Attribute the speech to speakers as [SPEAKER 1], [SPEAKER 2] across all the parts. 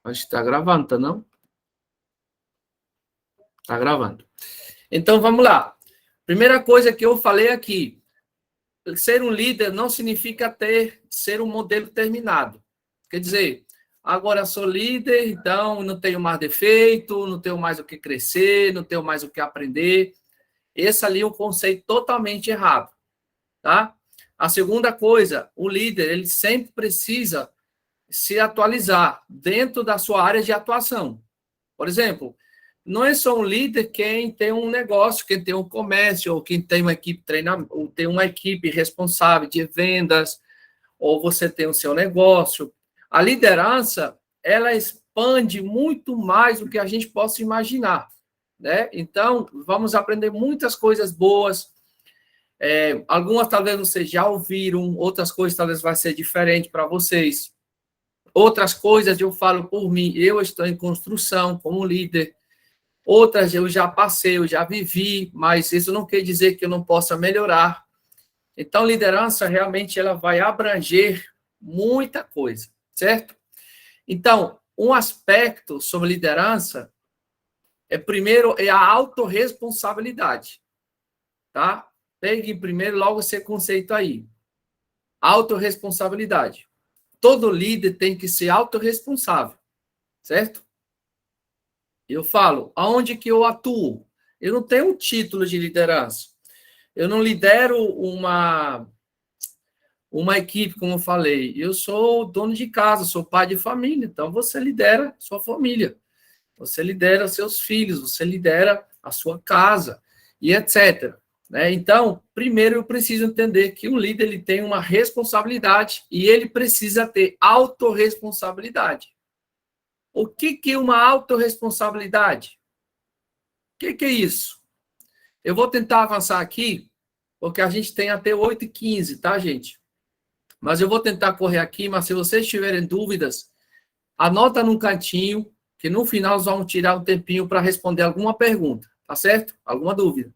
[SPEAKER 1] Acho que está gravando, tá não? Está gravando. Então, vamos lá. Primeira coisa que eu falei aqui, ser um líder não significa ser um modelo terminado. Quer dizer, agora sou líder, então não tenho mais defeito, não tenho mais o que crescer, não tenho mais o que aprender. Esse ali é um conceito totalmente errado, tá? A segunda coisa, o líder, ele sempre precisa se atualizar dentro da sua área de atuação. Por exemplo, não é só um líder quem tem um negócio, quem tem um comércio, ou quem tem uma equipe treinamento, ou tem uma equipe responsável de vendas, ou você tem o seu negócio. A liderança, ela expande muito mais do que a gente possa imaginar, né? Então, vamos aprender muitas coisas boas. Algumas talvez vocês já ouviram, outras coisas talvez vai ser diferente para vocês. Outras coisas eu falo por mim, eu estou em construção como líder. Outras eu já passei, eu já vivi, mas isso não quer dizer que eu não possa melhorar. Então, liderança realmente ela vai abranger muita coisa, certo? Então, um aspecto sobre liderança primeiro a autorresponsabilidade, tá? Pegue primeiro logo esse conceito aí. Autorresponsabilidade. Todo líder tem que ser autorresponsável, certo? Eu falo, aonde que eu atuo? Eu não tenho um título de liderança. Eu não lidero uma equipe, como eu falei. Eu sou dono de casa, sou pai de família. Então, você lidera sua família. Você lidera seus filhos, você lidera a sua casa e etc. Né? Então, primeiro eu preciso entender que um líder ele tem uma responsabilidade e ele precisa ter autorresponsabilidade. O que é uma autorresponsabilidade? O que é isso? Eu vou tentar avançar aqui, porque a gente tem até 8h15, tá, gente? Mas eu vou tentar correr aqui, mas se vocês tiverem dúvidas, anota num cantinho, que no final nós vamos tirar um tempinho para responder alguma pergunta, tá certo? Alguma dúvida.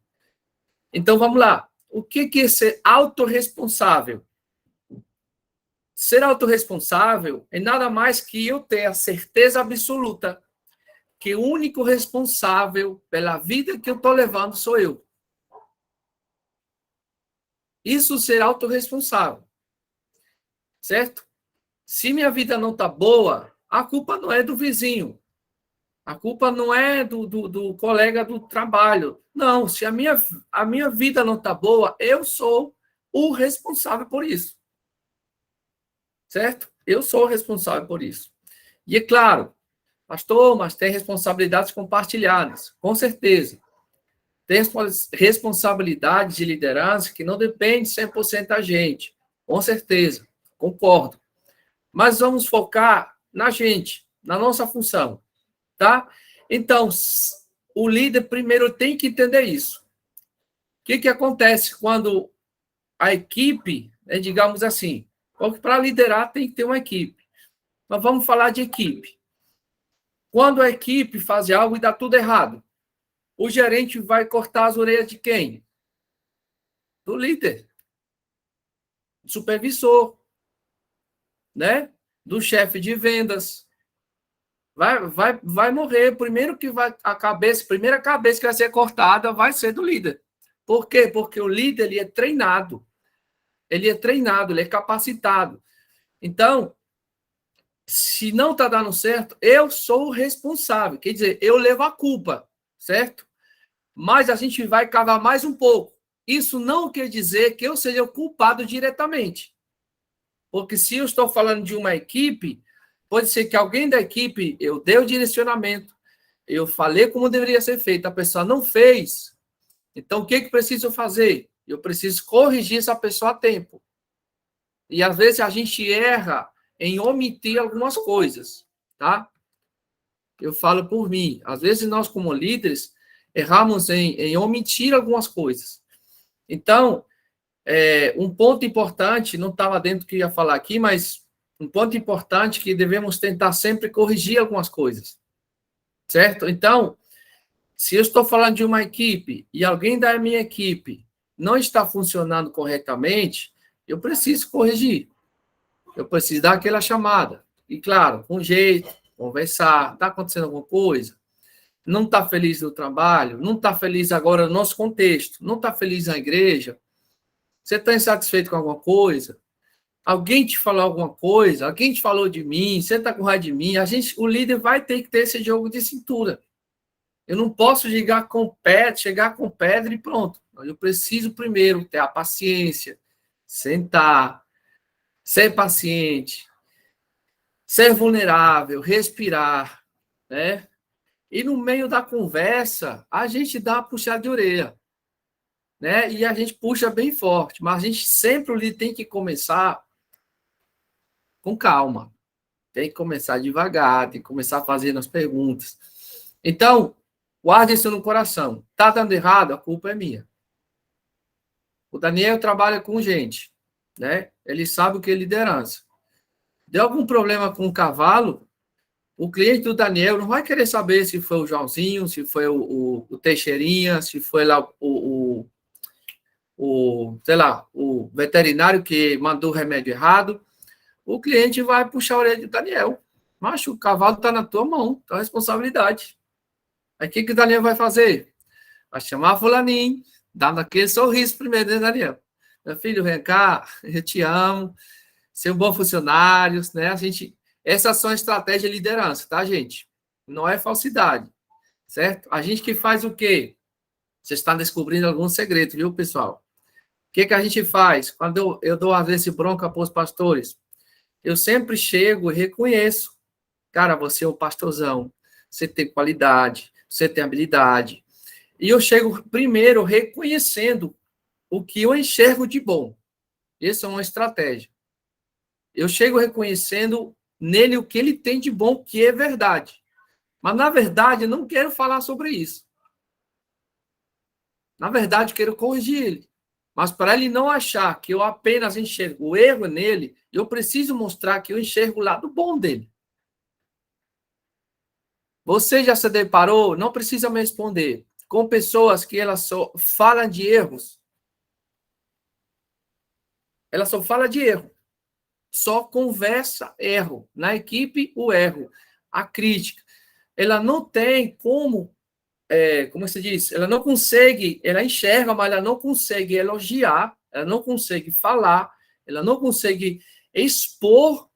[SPEAKER 1] Então, vamos lá. O que é ser autorresponsável? Ser autorresponsável é nada mais que eu ter a certeza absoluta que o único responsável pela vida que eu estou levando sou eu. Isso ser autorresponsável. Certo? Se minha vida não está boa, a culpa não é do vizinho. A culpa não é do colega do trabalho. Não, se a minha vida não está boa, eu sou o responsável por isso. Certo? Eu sou o responsável por isso. E é claro, pastor, mas tem responsabilidades compartilhadas. Com certeza. Tem responsabilidades de liderança que não depende 100% da gente. Com certeza. Concordo. Mas vamos focar na gente, na nossa função, tá? Então, o líder primeiro tem que entender isso. O que acontece quando a equipe, né, digamos assim, porque para liderar tem que ter uma equipe. Mas vamos falar de equipe. Quando a equipe faz algo e dá tudo errado, o gerente vai cortar as orelhas de quem? Do líder, do supervisor, né? Do chefe de vendas. Vai morrer. Primeiro que vai primeira cabeça que vai ser cortada vai ser do líder. Por quê? Porque o líder ele é treinado. Ele é treinado, ele é capacitado. Então, se não está dando certo, eu sou o responsável. Quer dizer, eu levo a culpa, certo? Mas a gente vai cavar mais um pouco. Isso não quer dizer que eu seja o culpado diretamente. Porque se eu estou falando de uma equipe, pode ser que alguém da equipe, eu dei o direcionamento, eu falei como deveria ser feito, a pessoa não fez. Então, o que preciso fazer? Eu preciso corrigir essa pessoa a tempo. E, às vezes, a gente erra em omitir algumas coisas, tá? Eu falo por mim. Às vezes, nós, como líderes, erramos em omitir algumas coisas. Então, um ponto importante, não estava dentro do que eu ia falar aqui, mas um ponto importante que devemos tentar sempre corrigir algumas coisas, certo? Então, se eu estou falando de uma equipe e alguém da minha equipe não está funcionando corretamente, eu preciso corrigir. eu preciso dar aquela chamada. E, claro, com jeito, conversar. Está acontecendo alguma coisa? Não está feliz no trabalho? Não está feliz agora no nosso contexto? Não está feliz na igreja? Você está insatisfeito com alguma coisa? Alguém te falou alguma coisa? Alguém te falou de mim? Você está com raiva de mim? O líder vai ter que ter esse jogo de cintura. Eu não posso chegar com pedra e pronto. Eu preciso primeiro ter a paciência, sentar, ser paciente, ser vulnerável, respirar, né? E no meio da conversa, a gente dá uma puxada de orelha, né? E a gente puxa bem forte, mas a gente sempre ali tem que começar com calma. Tem que começar devagar, tem que começar fazendo as perguntas. Então, guarde isso no coração. Tá dando errado? A culpa é minha. O Daniel trabalha com gente, né? Ele sabe o que é liderança. Deu algum problema com o cavalo, o cliente do Daniel não vai querer saber se foi o Joãozinho, se foi o Teixeirinha, se foi lá sei lá, o veterinário que mandou o remédio errado. O cliente vai puxar a orelha do Daniel. Mas o cavalo está na tua mão, tua responsabilidade. Aí o que o Daniel vai fazer? Vai chamar fulaninho, dando aquele sorriso primeiro, né, Daniel? Meu filho, vem cá, eu te amo, ser um bom funcionário, né? Essas são estratégias de liderança, tá, gente? Não é falsidade, certo? A gente que faz o quê? Você está descobrindo algum segredo, viu, pessoal? O que a gente faz? Quando eu dou, às vezes, bronca para os pastores, eu sempre chego e reconheço. Cara, você é um pastorzão, você tem qualidade, você tem habilidade. E eu chego primeiro reconhecendo o que eu enxergo de bom. Essa é uma estratégia. Eu chego reconhecendo nele o que ele tem de bom, que é verdade. Mas, na verdade, eu não quero falar sobre isso. Na verdade, eu quero corrigir ele. Mas, para ele não achar que eu apenas enxergo o erro nele, eu preciso mostrar que eu enxergo o lado bom dele. Você já se deparou, não precisa me responder, com pessoas que elas só falam de erros? Ela só fala de erro. Só conversa erro. Na equipe, o erro. A crítica. Ela não tem como se diz? Ela não consegue, ela enxerga, mas ela não consegue elogiar, ela não consegue falar, ela não consegue expor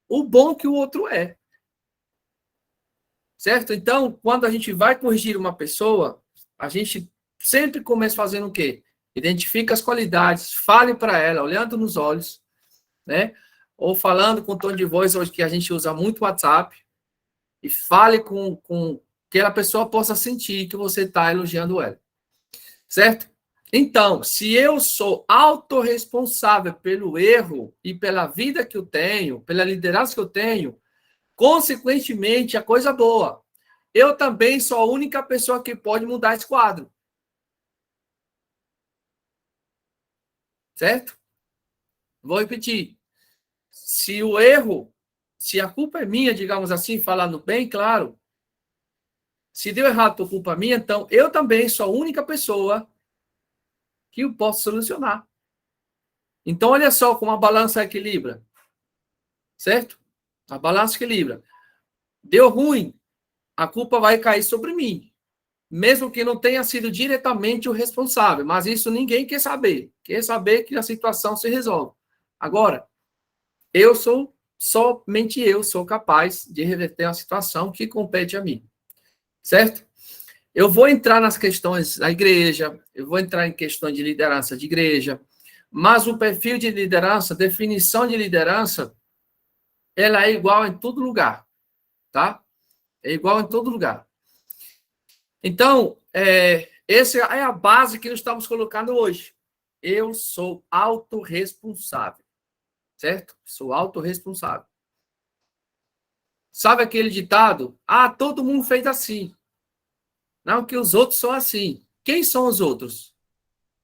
[SPEAKER 1] o bom que o outro é. Certo? Então, quando a gente vai corrigir uma pessoa, a gente sempre começa fazendo o quê? Identifica as qualidades, fale para ela, olhando nos olhos, né? Ou falando com tom de voz, hoje que a gente usa muito o WhatsApp, e fale com que a pessoa possa sentir que você está elogiando ela. Certo? Então, se eu sou autorresponsável pelo erro e pela vida que eu tenho, pela liderança que eu tenho, consequentemente, a coisa boa. Eu também sou a única pessoa que pode mudar esse quadro. Certo? Vou repetir. Se o erro, se a culpa é minha, digamos assim, falando bem claro, se deu errado por culpa minha, então eu também sou a única pessoa que eu posso solucionar. Então, olha só como a balança equilibra. Certo? A balança equilibra. Deu ruim, a culpa vai cair sobre mim. Mesmo que não tenha sido diretamente o responsável, mas isso ninguém quer saber. Quer saber que a situação se resolve. Agora, somente eu sou capaz de reverter a situação que compete a mim. Certo? Eu vou entrar nas questões da igreja, eu vou entrar em questões de liderança de igreja, mas o perfil de liderança, definição de liderança, ela é igual em todo lugar, tá? É igual em todo lugar. Então, essa é a base que nós estamos colocando hoje. Eu sou autorresponsável, certo? Sou autorresponsável. Sabe aquele ditado? Ah, todo mundo fez assim. Não, que os outros são assim. Quem são os outros?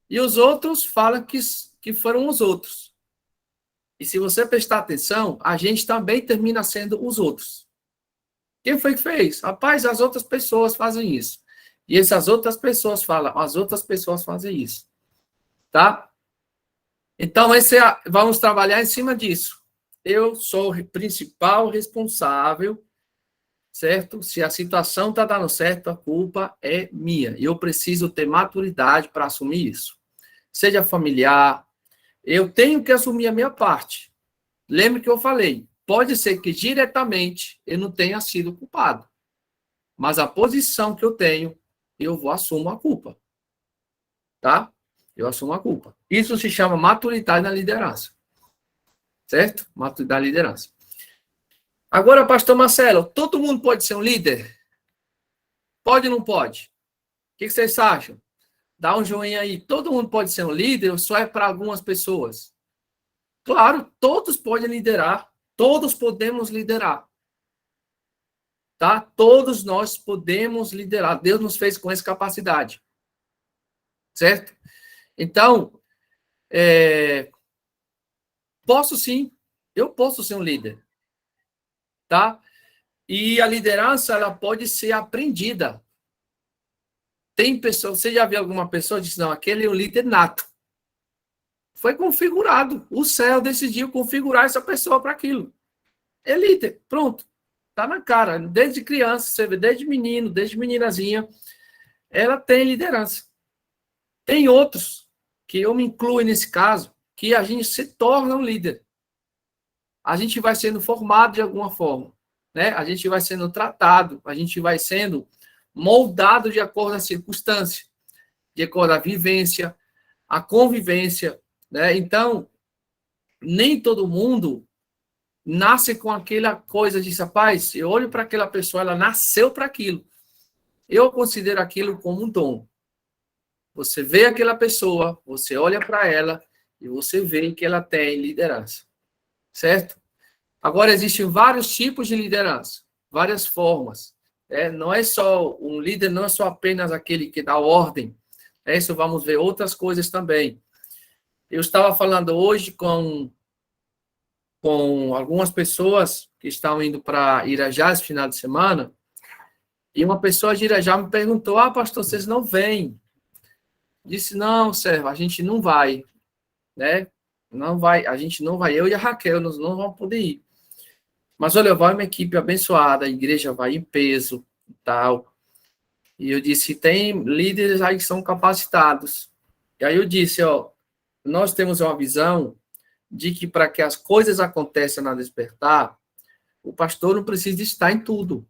[SPEAKER 1] E os outros falam que foram os outros. E se você prestar atenção, a gente também termina sendo os outros. Quem foi que fez? Rapaz, as outras pessoas fazem isso. E essas outras pessoas falam, as outras pessoas fazem isso. Tá? Então, vamos trabalhar em cima disso. eu sou o principal responsável, certo? Se a situação está dando certo, a culpa é minha. E eu preciso ter maturidade para assumir isso. Seja familiar, eu tenho que assumir a minha parte. Lembre que eu falei, pode ser que diretamente eu não tenha sido culpado, mas a posição que eu tenho, eu vou assumir a culpa, tá? Eu assumo a culpa. Isso se chama maturidade na liderança, certo? Maturidade na liderança. Agora, pastor Marcelo, todo mundo pode ser um líder? Pode ou não pode? O que vocês acham? Dá um joinha aí. Todo mundo pode ser um líder ou só é para algumas pessoas? Claro, todos podem liderar. Todos podemos liderar. Tá? Todos nós podemos liderar. Deus nos fez com essa capacidade. Certo? Então, posso sim. Eu posso ser um líder. Tá? E a liderança, ela pode ser aprendida. Tem pessoas, você já viu alguma pessoa que diz, não, aquele é o líder nato. Foi configurado. O céu decidiu configurar essa pessoa para aquilo. É líder, pronto. Tá na cara. Desde criança, você vê, desde menino, desde meninazinha, ela tem liderança. Tem outros, que eu me incluo nesse caso, que a gente se torna um líder. A gente vai sendo formado de alguma forma, né? A gente vai sendo tratado, a gente vai sendo moldado de acordo com a circunstância, de acordo com a vivência, a convivência, né? Então, nem todo mundo nasce com aquela coisa de, rapaz, eu olho para aquela pessoa, ela nasceu para aquilo. Eu considero aquilo como um dom. Você vê aquela pessoa, você olha para ela e você vê que ela tem liderança, certo? Agora, existem vários tipos de liderança, várias formas. Não é só, um líder não é só apenas aquele que dá ordem. Isso vamos ver outras coisas também. Eu estava falando hoje com algumas pessoas que estão indo para Irajá esse final de semana, e uma pessoa de Irajá me perguntou, pastor, vocês não vêm? Disse, não, servo, a gente não vai, né? Não vai, a gente não vai, eu e a Raquel, nós não vamos poder ir. Mas olha, vai uma equipe abençoada, a igreja vai em peso e tal. E eu disse, tem líderes aí que são capacitados. E aí eu disse, nós temos uma visão de que para que as coisas aconteçam na Despertar, o pastor não precisa estar em tudo.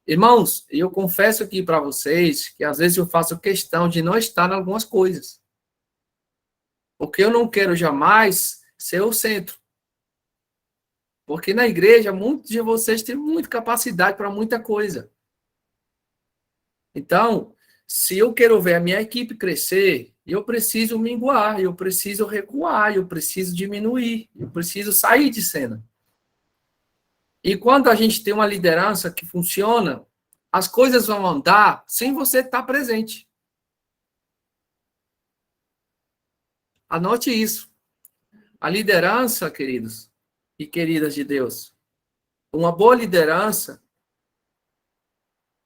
[SPEAKER 1] Irmãos, eu confesso aqui para vocês que às vezes eu faço questão de não estar em algumas coisas. Porque eu não quero jamais ser o centro. Porque na igreja, muitos de vocês têm muita capacidade para muita coisa. Então, se eu quero ver a minha equipe crescer, eu preciso minguar, eu preciso recuar, eu preciso diminuir, eu preciso sair de cena. E quando a gente tem uma liderança que funciona, as coisas vão andar sem você estar presente. Anote isso. A liderança, queridos e queridas de Deus, uma boa liderança,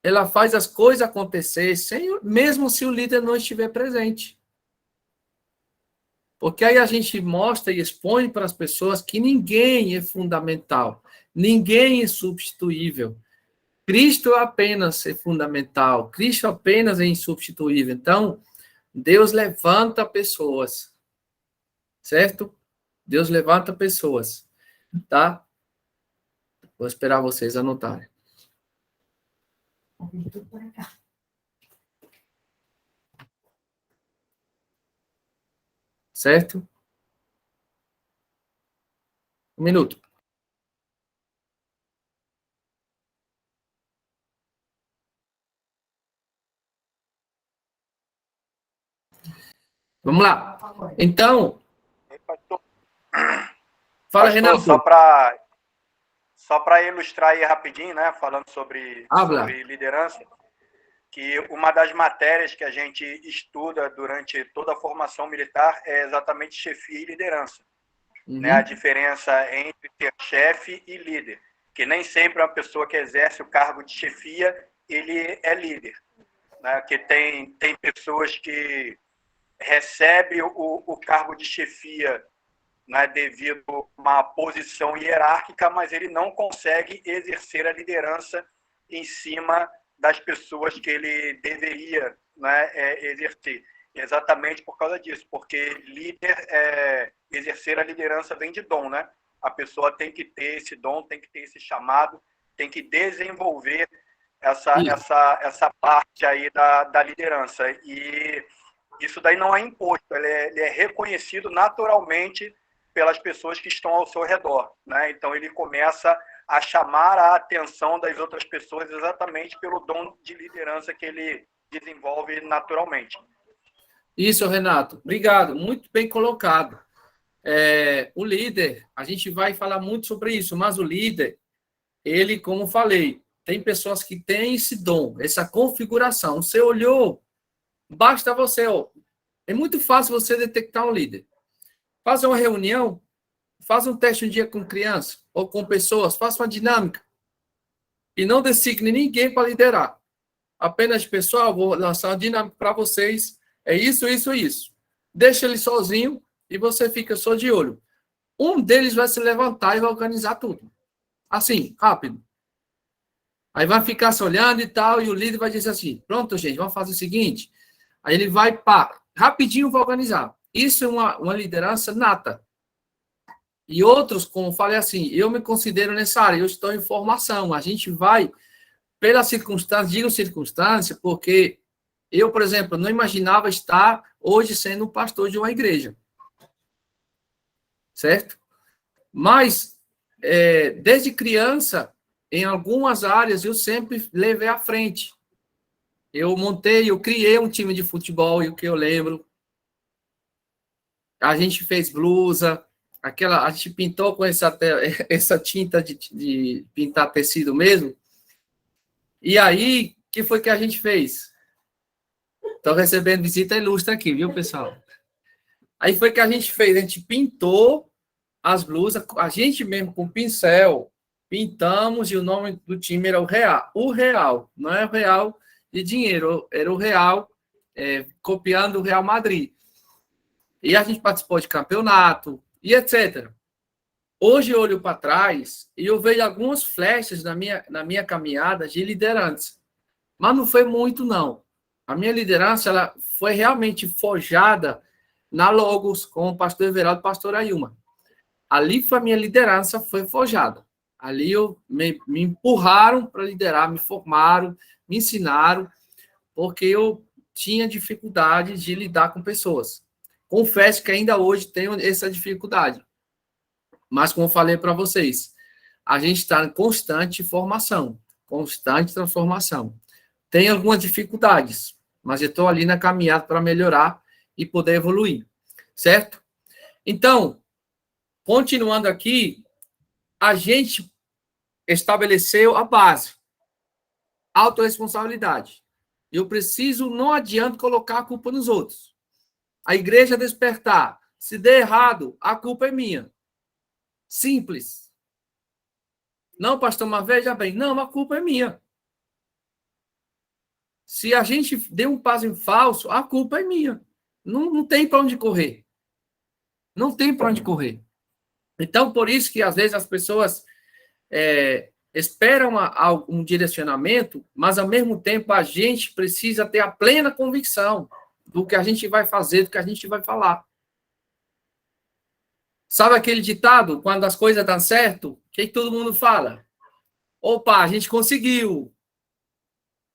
[SPEAKER 1] ela faz as coisas acontecer mesmo se o líder não estiver presente. Porque aí a gente mostra e expõe para as pessoas que ninguém é fundamental, ninguém é substituível. Cristo apenas é fundamental, Cristo apenas é insubstituível. Então, Deus levanta pessoas, certo? Deus levanta pessoas, tá? Vou esperar vocês anotarem. Certo? Um minuto. Vamos lá. Então, fala,
[SPEAKER 2] Pastor,
[SPEAKER 1] Renato.
[SPEAKER 2] só para ilustrar aí rapidinho, né, falando sobre liderança, que uma das matérias que a gente estuda durante toda a formação militar é exatamente chefia e liderança. Né, a diferença entre ser chefe e líder, que nem sempre uma pessoa que exerce o cargo de chefia, ele é líder. Né, que tem pessoas que recebem o cargo de chefia né, devido a uma posição hierárquica, mas ele não consegue exercer a liderança em cima das pessoas que ele deveria, né, exercer. Exatamente por causa disso, porque exercer a liderança vem de dom, né? A pessoa tem que ter esse dom, tem que ter esse chamado, tem que desenvolver essa parte aí da liderança. E isso daí não é imposto, ele é reconhecido naturalmente pelas pessoas que estão ao seu redor, né? Então ele começa a chamar a atenção das outras pessoas exatamente pelo dom de liderança que ele desenvolve naturalmente.
[SPEAKER 1] Isso, Renato. Obrigado. Muito bem colocado. O líder, a gente vai falar muito sobre isso, mas o líder, ele, como falei, tem pessoas que têm esse dom, essa configuração. Você olhou, basta você, é muito fácil você detectar um líder. Faz uma reunião, faz um teste um dia com criança ou com pessoas, faça uma dinâmica. E não designe ninguém para liderar. Apenas, pessoal, vou lançar uma dinâmica para vocês. É isso, isso, isso. Deixa ele sozinho e você fica só de olho. Um deles vai se levantar e vai organizar tudo. Assim, rápido. Aí vai ficar se olhando e tal, e o líder vai dizer assim, pronto, gente, vamos fazer o seguinte. Aí ele vai, rapidinho vai organizar. Isso é uma liderança nata. E outros, como falei assim, eu me considero nessa área, eu estou em formação. A gente vai, pela circunstância, digo circunstância, porque eu, por exemplo, não imaginava estar hoje sendo um pastor de uma igreja. Certo? Mas, desde criança, em algumas áreas, eu sempre levei à frente. Eu criei um time de futebol, e o que eu lembro. A gente fez blusa, a gente pintou com essa tinta de pintar tecido mesmo. E aí, o que foi que a gente fez? Estou recebendo visita ilustre aqui, viu, pessoal? Aí foi que a gente fez, a gente pintou as blusas, a gente mesmo com pincel, pintamos, e o nome do time era o Real. O Real, não é o Real de dinheiro, era o Real, copiando o Real Madrid. E a gente participou de campeonato, e etc. Hoje eu olho para trás e eu vejo algumas flechas na minha caminhada de liderança. Mas não foi muito, não. A minha liderança ela foi realmente forjada na Logos, com o pastor Everaldo e o pastor Ailma. Ali foi a minha liderança, foi forjada. Ali me empurraram para liderar, me formaram, me ensinaram, porque eu tinha dificuldade de lidar com pessoas. Confesso que ainda hoje tenho essa dificuldade. Mas, como eu falei para vocês, a gente está em constante formação, constante transformação. Tem algumas dificuldades, mas eu estou ali na caminhada para melhorar e poder evoluir, certo? Então, continuando aqui, a gente estabeleceu a base, autorresponsabilidade. Eu preciso, não adianta colocar a culpa nos outros. A igreja despertar, se der errado, a culpa é minha. Simples. Não, pastor, mas veja bem, não, a culpa é minha. Se a gente deu um passo em falso, a culpa é minha. Não tem para onde correr. Não tem para onde correr. Então, por isso que às vezes as pessoas esperam um direcionamento, mas ao mesmo tempo a gente precisa ter a plena convicção do que a gente vai fazer, do que a gente vai falar. Sabe aquele ditado, quando as coisas dão certo, o que todo mundo fala? Opa, a gente conseguiu.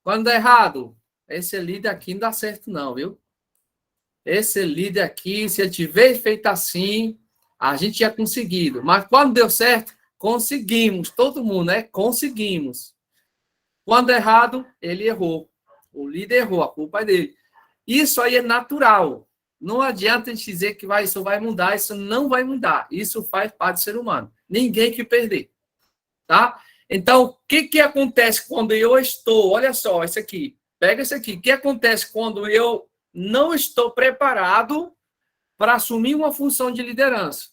[SPEAKER 1] Quando dá errado, esse líder aqui não dá certo não, viu? Esse líder aqui, se ele tivesse feito assim, a gente tinha conseguido. Mas quando deu certo, conseguimos. Todo mundo, né? Conseguimos. Quando é errado, ele errou. O líder errou, a culpa é dele. Isso aí é natural. Não adianta a gente dizer que isso vai mudar, isso não vai mudar. Isso faz parte do ser humano. Ninguém que perder. Tá? Então, o que acontece quando eu estou... Olha só, isso aqui. Pega isso aqui. O que acontece quando eu não estou preparado para assumir uma função de liderança?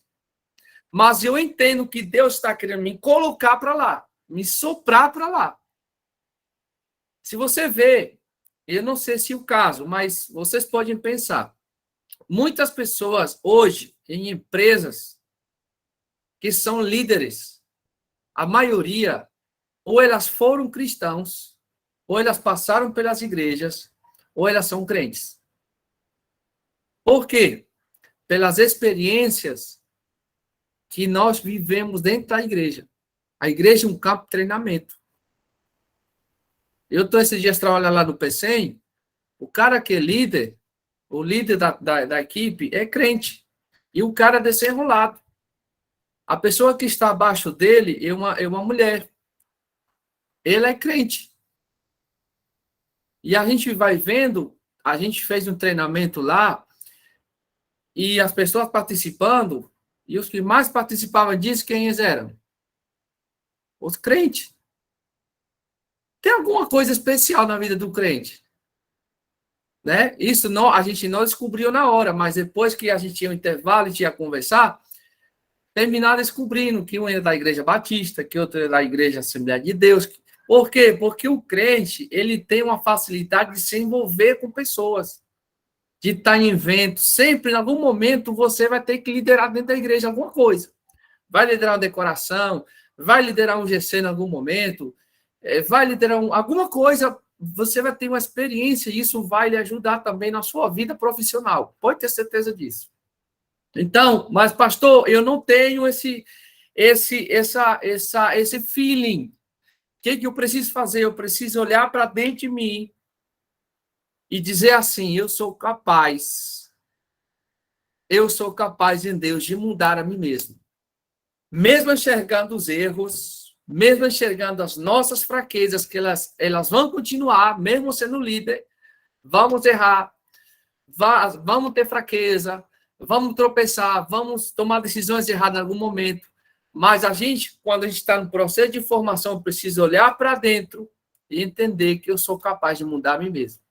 [SPEAKER 1] Mas eu entendo que Deus está querendo me colocar para lá, me soprar para lá. Se você vê, eu não sei se é o caso, mas vocês podem pensar. Muitas pessoas hoje, em empresas, que são líderes, a maioria, ou elas foram cristãos, ou elas passaram pelas igrejas, ou elas são crentes. Por quê? Pelas experiências que nós vivemos dentro da igreja. A igreja é um campo de treinamento. Eu estou esses dias trabalhando lá no PCM, o cara que é líder, o líder da equipe é crente. E o cara é desenrolado. A pessoa que está abaixo dele é uma mulher. Ele é crente. E a gente vai vendo, a gente fez um treinamento lá, e as pessoas participando, e os que mais participavam disso, quem eles eram? Os crentes. Tem alguma coisa especial na vida do crente, né? Isso não, a gente não descobriu na hora, mas depois que a gente tinha um intervalo e tinha a conversar, terminaram descobrindo que um é da Igreja Batista, que outro é da Igreja Assembleia de Deus. Por quê? Porque o crente, ele tem uma facilidade de se envolver com pessoas, de estar em eventos. Sempre, em algum momento, você vai ter que liderar dentro da igreja alguma coisa. Vai liderar uma decoração, vai liderar um GC em algum momento, vai liderar alguma coisa, você vai ter uma experiência e isso vai lhe ajudar também na sua vida profissional. Pode ter certeza disso. Então, mas pastor, eu não tenho esse feeling. O que eu preciso fazer? Eu preciso olhar para dentro de mim e dizer assim: eu sou capaz em Deus de mudar a mim mesmo. Mesmo enxergando os erros, mesmo enxergando as nossas fraquezas, que elas vão continuar, mesmo sendo líder, vamos errar, vamos ter fraqueza, vamos tropeçar, vamos tomar decisões erradas em algum momento. Mas a gente, quando a gente está no processo de formação, precisa olhar para dentro e entender que eu sou capaz de mudar a mim mesmo.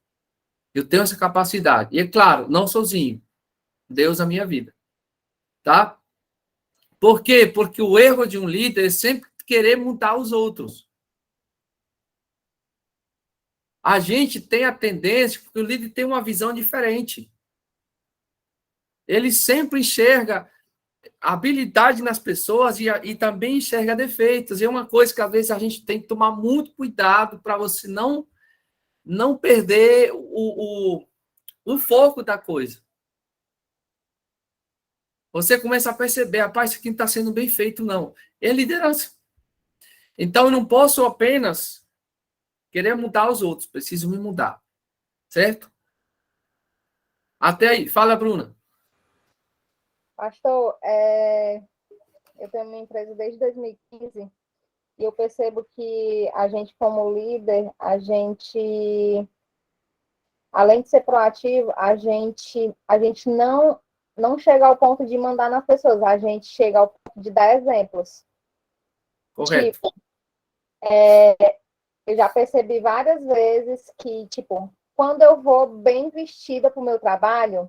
[SPEAKER 1] Eu tenho essa capacidade. E é claro, não sozinho. Deus na minha vida. Tá? Por quê? Porque o erro de um líder é sempre querer mudar os outros. A gente tem a tendência, porque o líder tem uma visão diferente. Ele sempre enxerga habilidade nas pessoas e também enxerga defeitos. E é uma coisa que, às vezes, a gente tem que tomar muito cuidado para você não perder o foco da coisa. Você começa a perceber, rapaz, isso aqui não está sendo bem feito, não. É liderança. Então, eu não posso apenas querer mudar os outros, preciso me mudar. Certo? Até aí. Fala, Bruna.
[SPEAKER 3] Pastor, eu tenho minha empresa desde 2015 e eu percebo que a gente, como líder, a gente, além de ser proativo, a gente não chega ao ponto de mandar nas pessoas, a gente chega ao ponto de dar exemplos.
[SPEAKER 1] Correto.
[SPEAKER 3] Tipo, eu já percebi várias vezes que, tipo, quando eu vou bem vestida para o meu trabalho,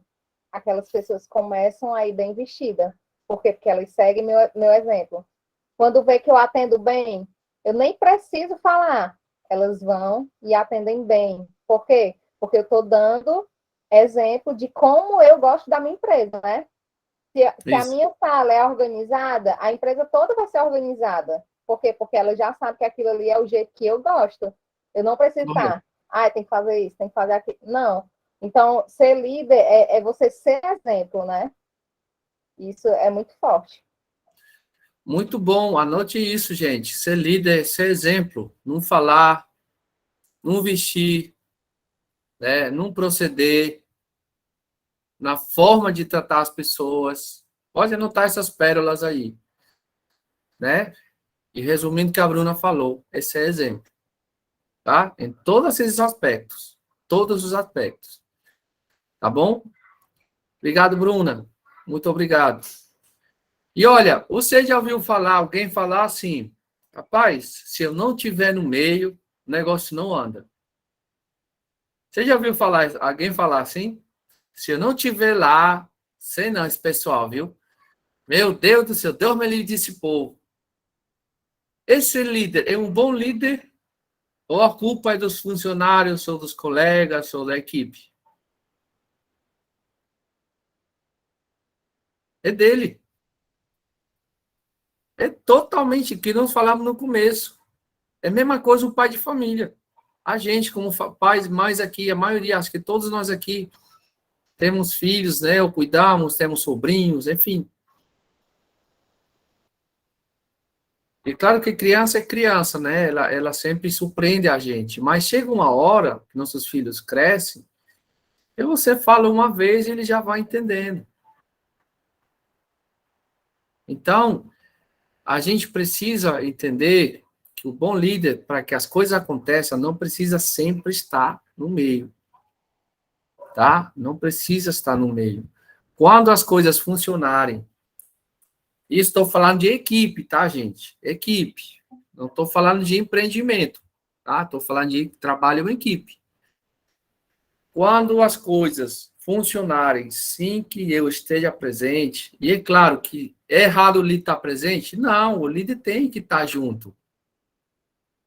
[SPEAKER 3] aquelas pessoas começam a ir bem vestida. Por quê? Porque elas seguem meu exemplo. Quando vê que eu atendo bem, eu nem preciso falar. Elas vão e atendem bem. Por quê? Porque eu estou dando exemplo de como eu gosto da minha empresa, né? Se a minha sala é organizada, a empresa toda vai ser organizada. Por quê? Porque ela já sabe que aquilo ali é o jeito que eu gosto. Eu não preciso estar, tem que fazer isso, tem que fazer aquilo. Não. Então, ser líder é você ser exemplo, né? Isso é muito forte.
[SPEAKER 1] Muito bom. Anote isso, gente. Ser líder, ser exemplo. Não falar, não vestir, né? Não proceder, na forma de tratar as pessoas. Pode anotar essas pérolas aí, né? E resumindo o que a Bruna falou, esse é exemplo, tá? Em todos esses aspectos, todos os aspectos. Tá bom? Obrigado, Bruna. Muito obrigado. E olha, você já ouviu alguém falar assim, rapaz, se eu não estiver no meio, o negócio não anda. Você já ouviu alguém falar assim? Se eu não estiver lá, sei não, esse pessoal, viu? Meu Deus do céu, Deus me livre desse povo. Esse líder é um bom líder ou a culpa é dos funcionários, ou dos colegas, ou da equipe? É dele. É totalmente, que nós falamos no começo. É a mesma coisa o pai de família. A gente, como pais, mais aqui, a maioria, acho que todos nós aqui temos filhos, né? Ou cuidamos, temos sobrinhos, enfim. E claro que criança é criança, né? Ela sempre surpreende a gente. Mas chega uma hora que nossos filhos crescem, e você fala uma vez e ele já vai entendendo. Então, a gente precisa entender que o bom líder, para que as coisas aconteçam, não precisa sempre estar no meio, tá? Não precisa estar no meio. Quando as coisas funcionarem, e estou falando de equipe, tá, gente? Equipe. Não estou falando de empreendimento, tá? Estou falando de trabalho em equipe. Quando as coisas funcionarem sem que eu esteja presente, e é claro que é errado o líder estar presente? Não, o líder tem que estar junto.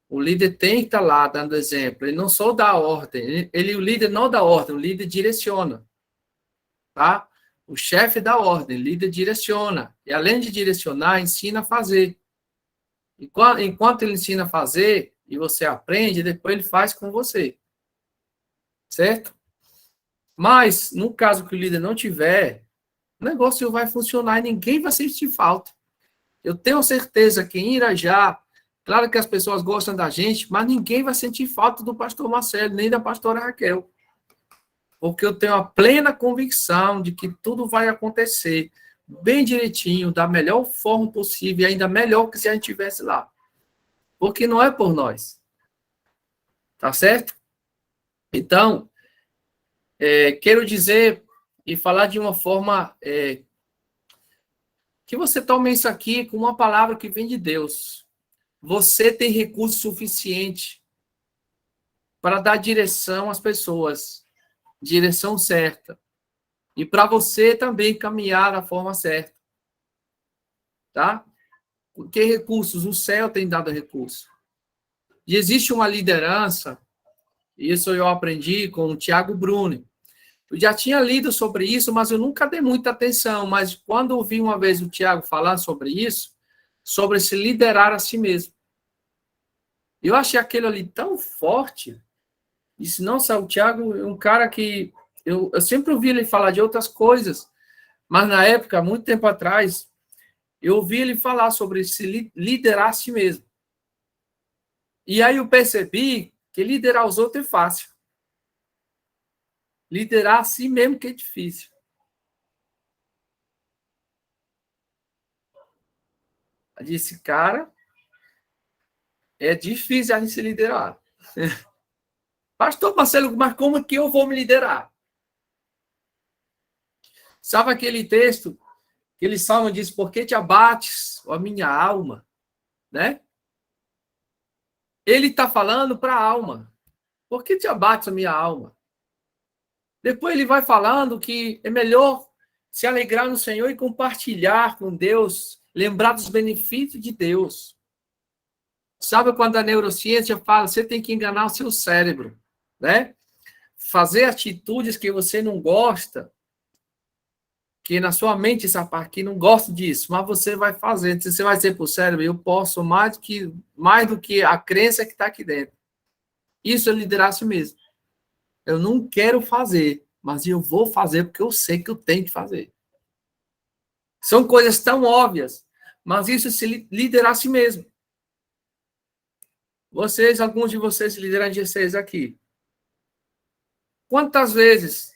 [SPEAKER 1] O líder tem que estar lá dando exemplo. Ele não só dá ordem. O líder não dá ordem, o líder direciona. Tá? O chefe dá ordem, o líder direciona. E além de direcionar, ensina a fazer. Enquanto ele ensina a fazer, e você aprende, depois ele faz com você. Certo? Mas, no caso que o líder não tiver, o negócio vai funcionar e ninguém vai sentir falta. Eu tenho certeza que em Irajá, claro que as pessoas gostam da gente, mas ninguém vai sentir falta do pastor Marcelo, nem da pastora Raquel. Porque eu tenho a plena convicção de que tudo vai acontecer bem direitinho, da melhor forma possível, e ainda melhor que se a gente estivesse lá. Porque não é por nós. Tá certo? Então, quero dizer e falar de uma forma que você tome isso aqui com uma palavra que vem de Deus. Você tem recurso suficiente para dar direção às pessoas, direção certa. E para você também caminhar da forma certa. Tá? Que recursos? O céu tem dado recursos. E existe uma liderança, isso eu aprendi com o Tiago Bruni. Eu já tinha lido sobre isso, mas eu nunca dei muita atenção. Mas quando eu vi uma vez o Tiago falar sobre isso, sobre se liderar a si mesmo, eu achei aquilo ali tão forte. Disse, nossa, o Tiago é um cara que... Eu sempre ouvi ele falar de outras coisas, mas na época, muito tempo atrás, eu ouvi ele falar sobre se liderar a si mesmo. E aí eu percebi que liderar os outros é fácil. Liderar a si mesmo que é difícil. Eu disse, cara, é difícil a gente se liderar. Pastor Marcelo, mas como que eu vou me liderar? Sabe aquele texto que ele salmo diz, por que te abates, ó minha alma? Né? Ele está falando para a alma. Por que te abates, ó minha alma? Depois ele vai falando que é melhor se alegrar no Senhor e compartilhar com Deus, lembrar dos benefícios de Deus. Sabe quando a neurociência fala, você tem que enganar o seu cérebro, né? Fazer atitudes que você não gosta, que na sua mente essa parte que não gosta disso, mas você vai fazer. Você vai dizer para o cérebro, eu posso mais do que a crença que está aqui dentro. Isso é liderar a si mesmo. Eu não quero fazer, mas eu vou fazer porque eu sei que eu tenho que fazer. São coisas tão óbvias, mas isso é se liderar a si mesmo. Vocês, alguns de vocês lideram G6 aqui. Quantas vezes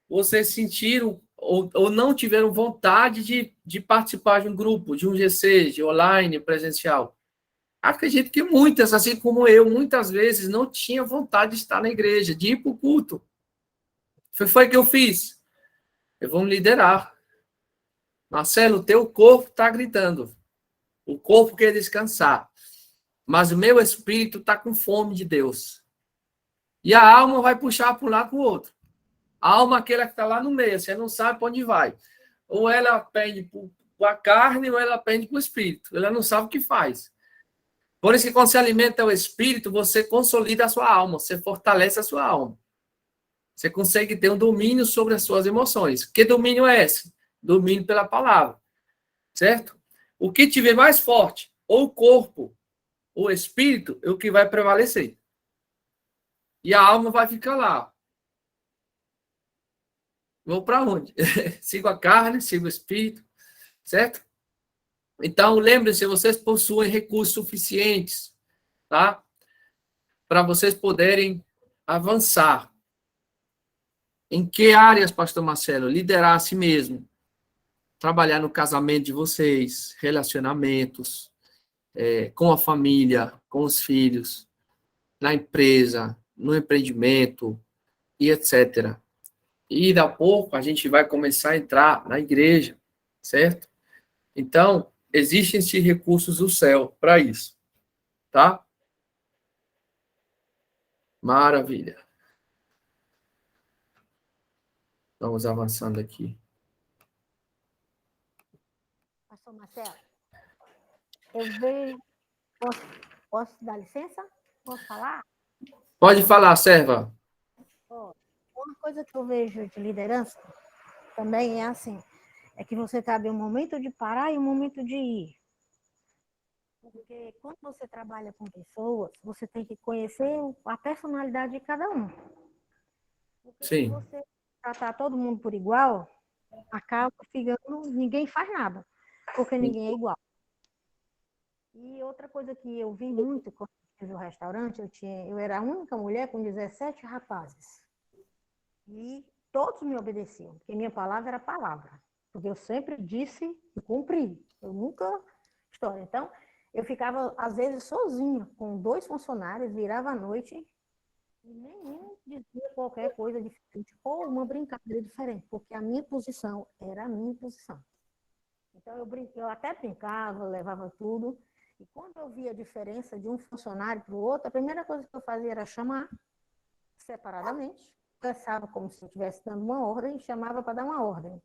[SPEAKER 1] vocês sentiram ou não tiveram vontade de participar de um grupo, de um G6, de online, presencial? Acredito que muitas, assim como eu, muitas vezes não tinha vontade de estar na igreja, de ir para o culto. Foi que eu fiz. Eu vou me liderar. Marcelo, o teu corpo está gritando. O corpo quer descansar. Mas o meu espírito está com fome de Deus. E a alma vai puxar para um lado para o outro. A alma é aquela que está lá no meio, você não sabe para onde vai. Ou ela pende para a carne, ou ela pende para o espírito. Ela não sabe o que faz. Por isso que quando você alimenta o espírito, você consolida a sua alma, você fortalece a sua alma. Você consegue ter um domínio sobre as suas emoções. Que domínio é esse? Domínio pela palavra. Certo? O que tiver mais forte, ou o corpo, ou o espírito, é o que vai prevalecer. E a alma vai ficar lá. Vou para onde? Sigo a carne, sigo o espírito, certo? Então, lembre-se, vocês possuem recursos suficientes, tá? Para vocês poderem avançar. Em que áreas, pastor Marcelo? Liderar a si mesmo. Trabalhar no casamento de vocês, relacionamentos, com a família, com os filhos, na empresa, no empreendimento, e etc. E, daqui a pouco, a gente vai começar a entrar na igreja, certo? Então, existem esses recursos do céu para isso, tá? Maravilha. Vamos avançando aqui.
[SPEAKER 4] Pastor Marcelo, eu vejo... Posso dar licença? Posso falar?
[SPEAKER 1] Pode falar, serva.
[SPEAKER 4] Uma coisa que eu vejo de liderança também é assim, é que você sabe um momento de parar e um momento de ir. Porque quando você trabalha com pessoas, você tem que conhecer a personalidade de cada um. Porque
[SPEAKER 1] Sim.
[SPEAKER 4] se você tratar todo mundo por igual, acaba ficando, ninguém faz nada, porque ninguém é igual. E outra coisa que eu vi muito quando eu fiz o restaurante, eu era a única mulher com 17 rapazes. E todos me obedeciam, porque minha palavra era palavra. Porque eu sempre disse e cumpri. Eu nunca... História. Então, eu ficava, às vezes, sozinha, com 2 funcionários, virava à noite e nenhum dizia qualquer coisa diferente ou uma brincadeira diferente, porque a minha posição era a minha posição. Então, eu até brincava, levava tudo. E quando eu via a diferença de um funcionário para o outro, a primeira coisa que eu fazia era chamar separadamente, conversava como se eu estivesse dando uma ordem, chamava para dar uma ordem.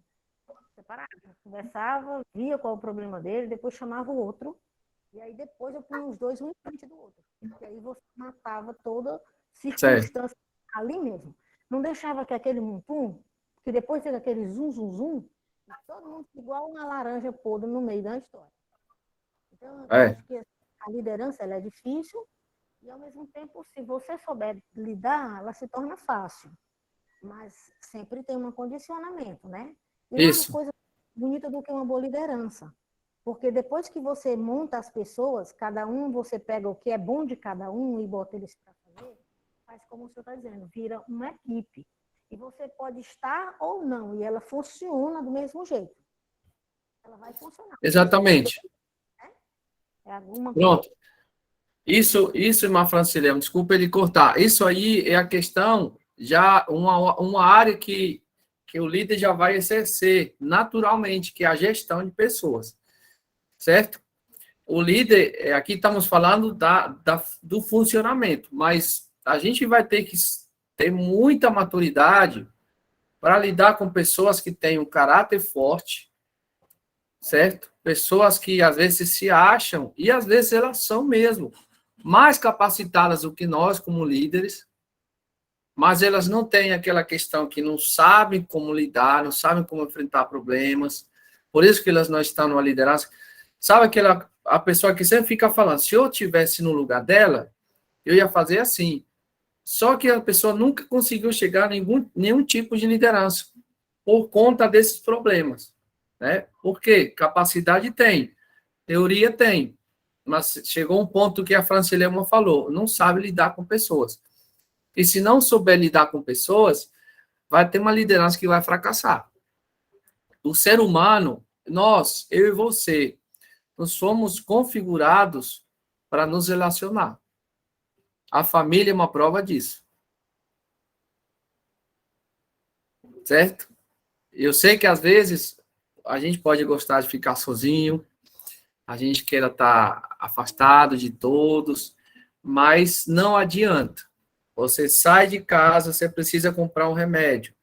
[SPEAKER 4] Separado, conversava, via qual o problema dele, depois chamava o outro, e aí depois eu punha os dois um em frente do outro. E aí você matava toda circunstância ali mesmo. Não deixava que aquele mumpum, que depois teve aquele zum, zum, zum, todo mundo igual uma laranja podre no meio da história. Então, eu acho que a liderança ela é difícil e, ao mesmo tempo, se você souber lidar, ela se torna fácil. Mas sempre tem um condicionamento, né? E não é uma coisa bonita do que uma boa liderança. Porque depois que você monta as pessoas, cada um, você pega o que é bom de cada um e bota eles para fazer, faz como o senhor está dizendo, vira uma equipe. E você pode estar ou não, e ela funciona do mesmo jeito. Ela vai funcionar.
[SPEAKER 1] Exatamente.
[SPEAKER 4] Alguma
[SPEAKER 1] Pronto.
[SPEAKER 4] coisa.
[SPEAKER 1] Isso, irmã Francilene, desculpa ele cortar. Isso aí é a questão, já uma área que o líder já vai exercer naturalmente, que é a gestão de pessoas, certo? O líder, aqui estamos falando do funcionamento, mas a gente vai ter que ter muita maturidade para lidar com pessoas que têm um caráter forte, certo? Pessoas que às vezes se acham, e às vezes elas são mesmo, mais capacitadas do que nós como líderes, mas elas não têm aquela questão que não sabem como lidar, não sabem como enfrentar problemas, por isso que elas não estão numa liderança. Sabe a pessoa que sempre fica falando, se eu estivesse no lugar dela, eu ia fazer assim. Só que a pessoa nunca conseguiu chegar a nenhum tipo de liderança, por conta desses problemas, né? Por quê? Capacidade tem, teoria tem, mas chegou um ponto que a Francilema falou, não sabe lidar com pessoas. E se não souber lidar com pessoas, vai ter uma liderança que vai fracassar. O ser humano, nós, eu e você, nós somos configurados para nos relacionar. A família é uma prova disso. Certo? Eu sei que às vezes a gente pode gostar de ficar sozinho, a gente queira estar afastado de todos, mas não adianta. Você sai de casa, você precisa comprar um remédio.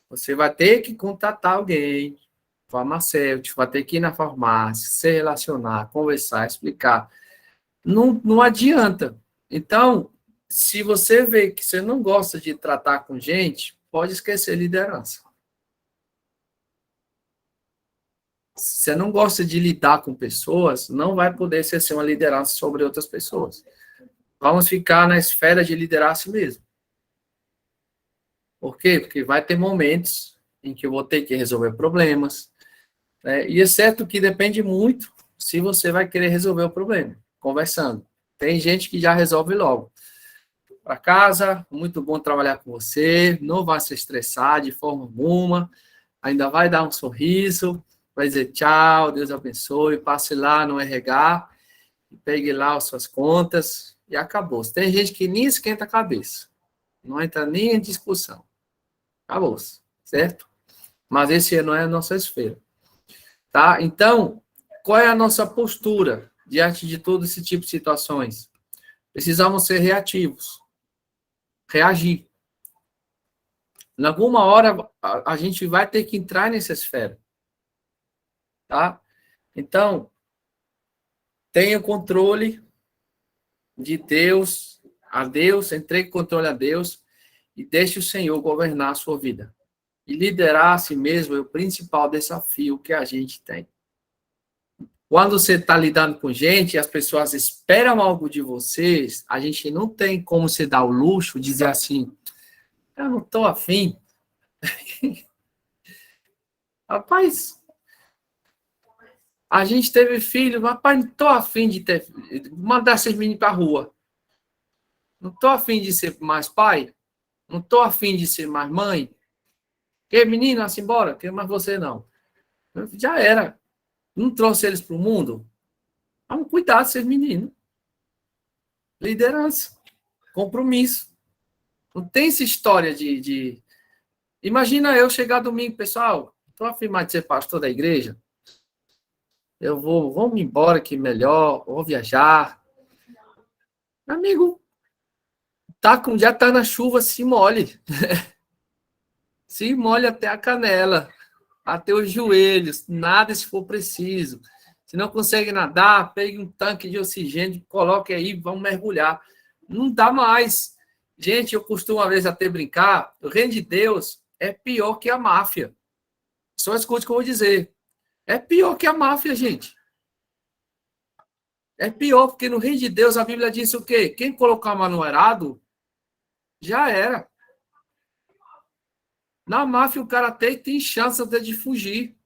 [SPEAKER 1] Você vai ter que contatar alguém, farmacêutico, vai ter que ir na farmácia, se relacionar, conversar, explicar. Não adianta. Então, se você vê que você não gosta de tratar com gente, pode esquecer liderança. Se você não gosta de lidar com pessoas, não vai poder ser uma liderança sobre outras pessoas. Vamos ficar na esfera de liderar a si mesmo. Por quê? Porque vai ter momentos em que eu vou ter que resolver problemas, né? E é certo que depende muito se você vai querer resolver o problema, conversando. Tem gente que já resolve logo. Para casa, muito bom trabalhar com você, não vai se estressar de forma alguma, ainda vai dar um sorriso, vai dizer tchau, Deus abençoe, passe lá no RH, pegue lá as suas contas e acabou. Tem gente que nem esquenta a cabeça, não entra nem em discussão. Acabou, certo? Mas esse não é a nossa esfera. Tá? Então, qual é a nossa postura diante de todo esse tipo de situações? Precisamos ser reativos. Reagir. Em alguma hora, a gente vai ter que entrar nessa esfera. Tá? Então, tenha o controle de Deus, a Deus, entregue o controle a Deus e deixe o Senhor governar a sua vida. E liderar a si mesmo é o principal desafio que a gente tem. Quando você está lidando com gente e as pessoas esperam algo de vocês, a gente não tem como você dar o luxo de dizer assim, eu não estou afim. Rapaz, a gente teve filho, rapaz, não estou afim de mandar esses meninos para a rua. Não estou afim de ser mais pai. Não estou afim de ser mais mãe. Que menino, assim, embora, que mais você não. Já era. Não trouxe eles para o mundo? Vamos cuidar desses meninos. Liderança. Compromisso. Não tem essa história de... Imagina eu chegar domingo, pessoal, estou afim mais de ser pastor da igreja. Vamos embora que melhor, vou viajar. Amigo, já está na chuva, se molhe. Se molhe até a canela, até os joelhos, nada se for preciso. Se não consegue nadar, pegue um tanque de oxigênio, coloque aí, vamos mergulhar. Não dá mais. Gente, eu costumo, às vezes, até brincar, o reino de Deus é pior que a máfia. Só escute o que eu vou dizer. É pior que a máfia, gente. É pior, porque no reino de Deus a Bíblia diz o quê? Quem colocar a mão no arado, já era. Na máfia, o cara tem chance até de fugir.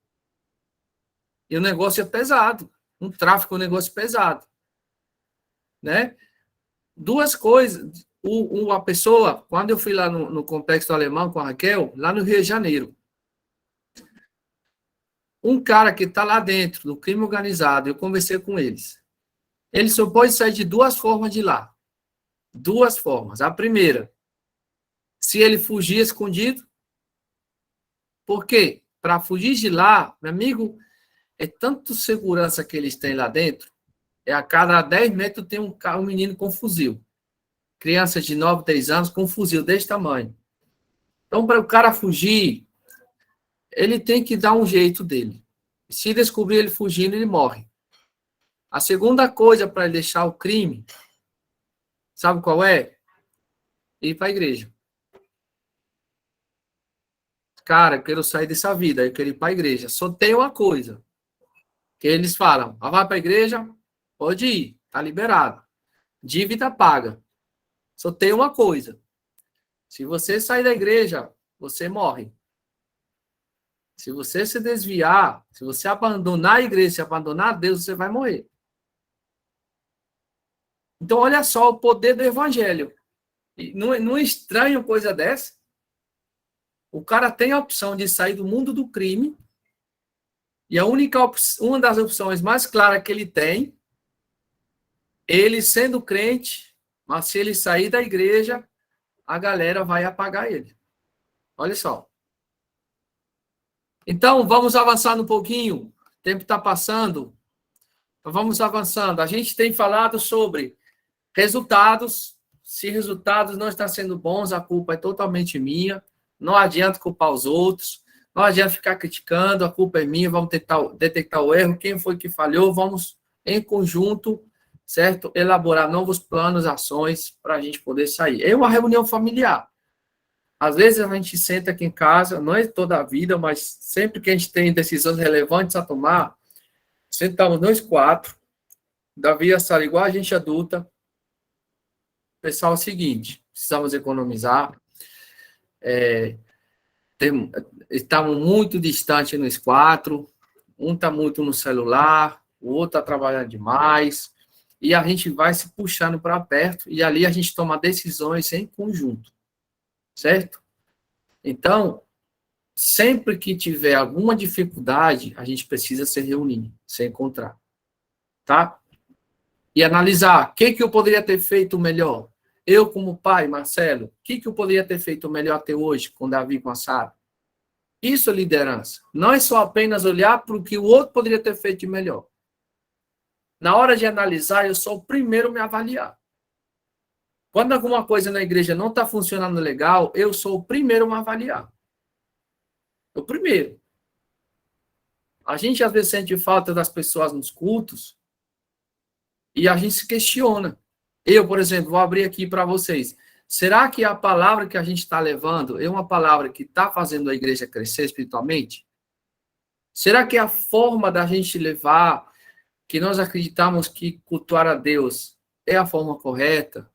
[SPEAKER 1] E o negócio é pesado. Um tráfico é um negócio pesado. Né? Duas coisas. Uma pessoa, quando eu fui lá no Complexo Alemão com a Raquel, lá no Rio de Janeiro, um cara que está lá dentro do crime organizado, eu conversei com eles. Ele só pode sair de duas formas de lá. Duas formas. A primeira, se ele fugir escondido. Por quê? Para fugir de lá, meu amigo, é tanto segurança que eles têm lá dentro, a cada 10 metros tem um menino com fuzil. Criança de 9, 10 anos com fuzil desse tamanho. Então, para o cara fugir, ele tem que dar um jeito dele. Se descobrir ele fugindo, ele morre. A segunda coisa para ele deixar o crime, sabe qual é? Ir para a igreja. Cara, eu quero sair dessa vida, eu quero ir para a igreja. Só tem uma coisa, que eles falam, vai para a igreja, pode ir, tá liberado. Dívida paga. Só tem uma coisa, se você sair da igreja, você morre. Se você se desviar, se você abandonar a igreja, se abandonar Deus, você vai morrer. Então, olha só o poder do evangelho. Não é estranho coisa dessa? O cara tem a opção de sair do mundo do crime, e uma das opções mais claras que ele tem, ele sendo crente, mas se ele sair da igreja, a galera vai apagar ele. Olha só. Então, vamos avançando um pouquinho. O tempo está passando. Então, vamos avançando. A gente tem falado sobre resultados. Se resultados não estão sendo bons, a culpa é totalmente minha. Não adianta culpar os outros. Não adianta ficar criticando, a culpa é minha. Vamos tentar detectar o erro. Quem foi que falhou? Vamos, em conjunto, certo? Elaborar novos planos, ações para a gente poder sair. É uma reunião familiar. Às vezes a gente senta aqui em casa, não é toda a vida, mas sempre que a gente tem decisões relevantes a tomar, sentamos nós quatro, Davi e a Sara, igual a gente adulta. Pessoal, é o seguinte, precisamos economizar, estamos muito distantes nós quatro, um está muito no celular, o outro está trabalhando demais, e a gente vai se puxando para perto, e ali a gente toma decisões em conjunto, certo? Então, sempre que tiver alguma dificuldade, a gente precisa se reunir, se encontrar, tá? E analisar, o que eu poderia ter feito melhor? Eu, como pai, Marcelo, o que eu poderia ter feito melhor até hoje com Davi e com a Sara? Isso é liderança. Não é só apenas olhar para o que o outro poderia ter feito de melhor. Na hora de analisar, eu sou o primeiro a me avaliar. Quando alguma coisa na igreja não está funcionando legal, eu sou o primeiro a me avaliar. O primeiro. A gente às vezes sente falta das pessoas nos cultos e a gente se questiona. Eu, por exemplo, vou abrir aqui para vocês. Será que a palavra que a gente está levando é uma palavra que está fazendo a igreja crescer espiritualmente? Será que a forma da gente levar, que nós acreditamos que cultuar a Deus é a forma correta?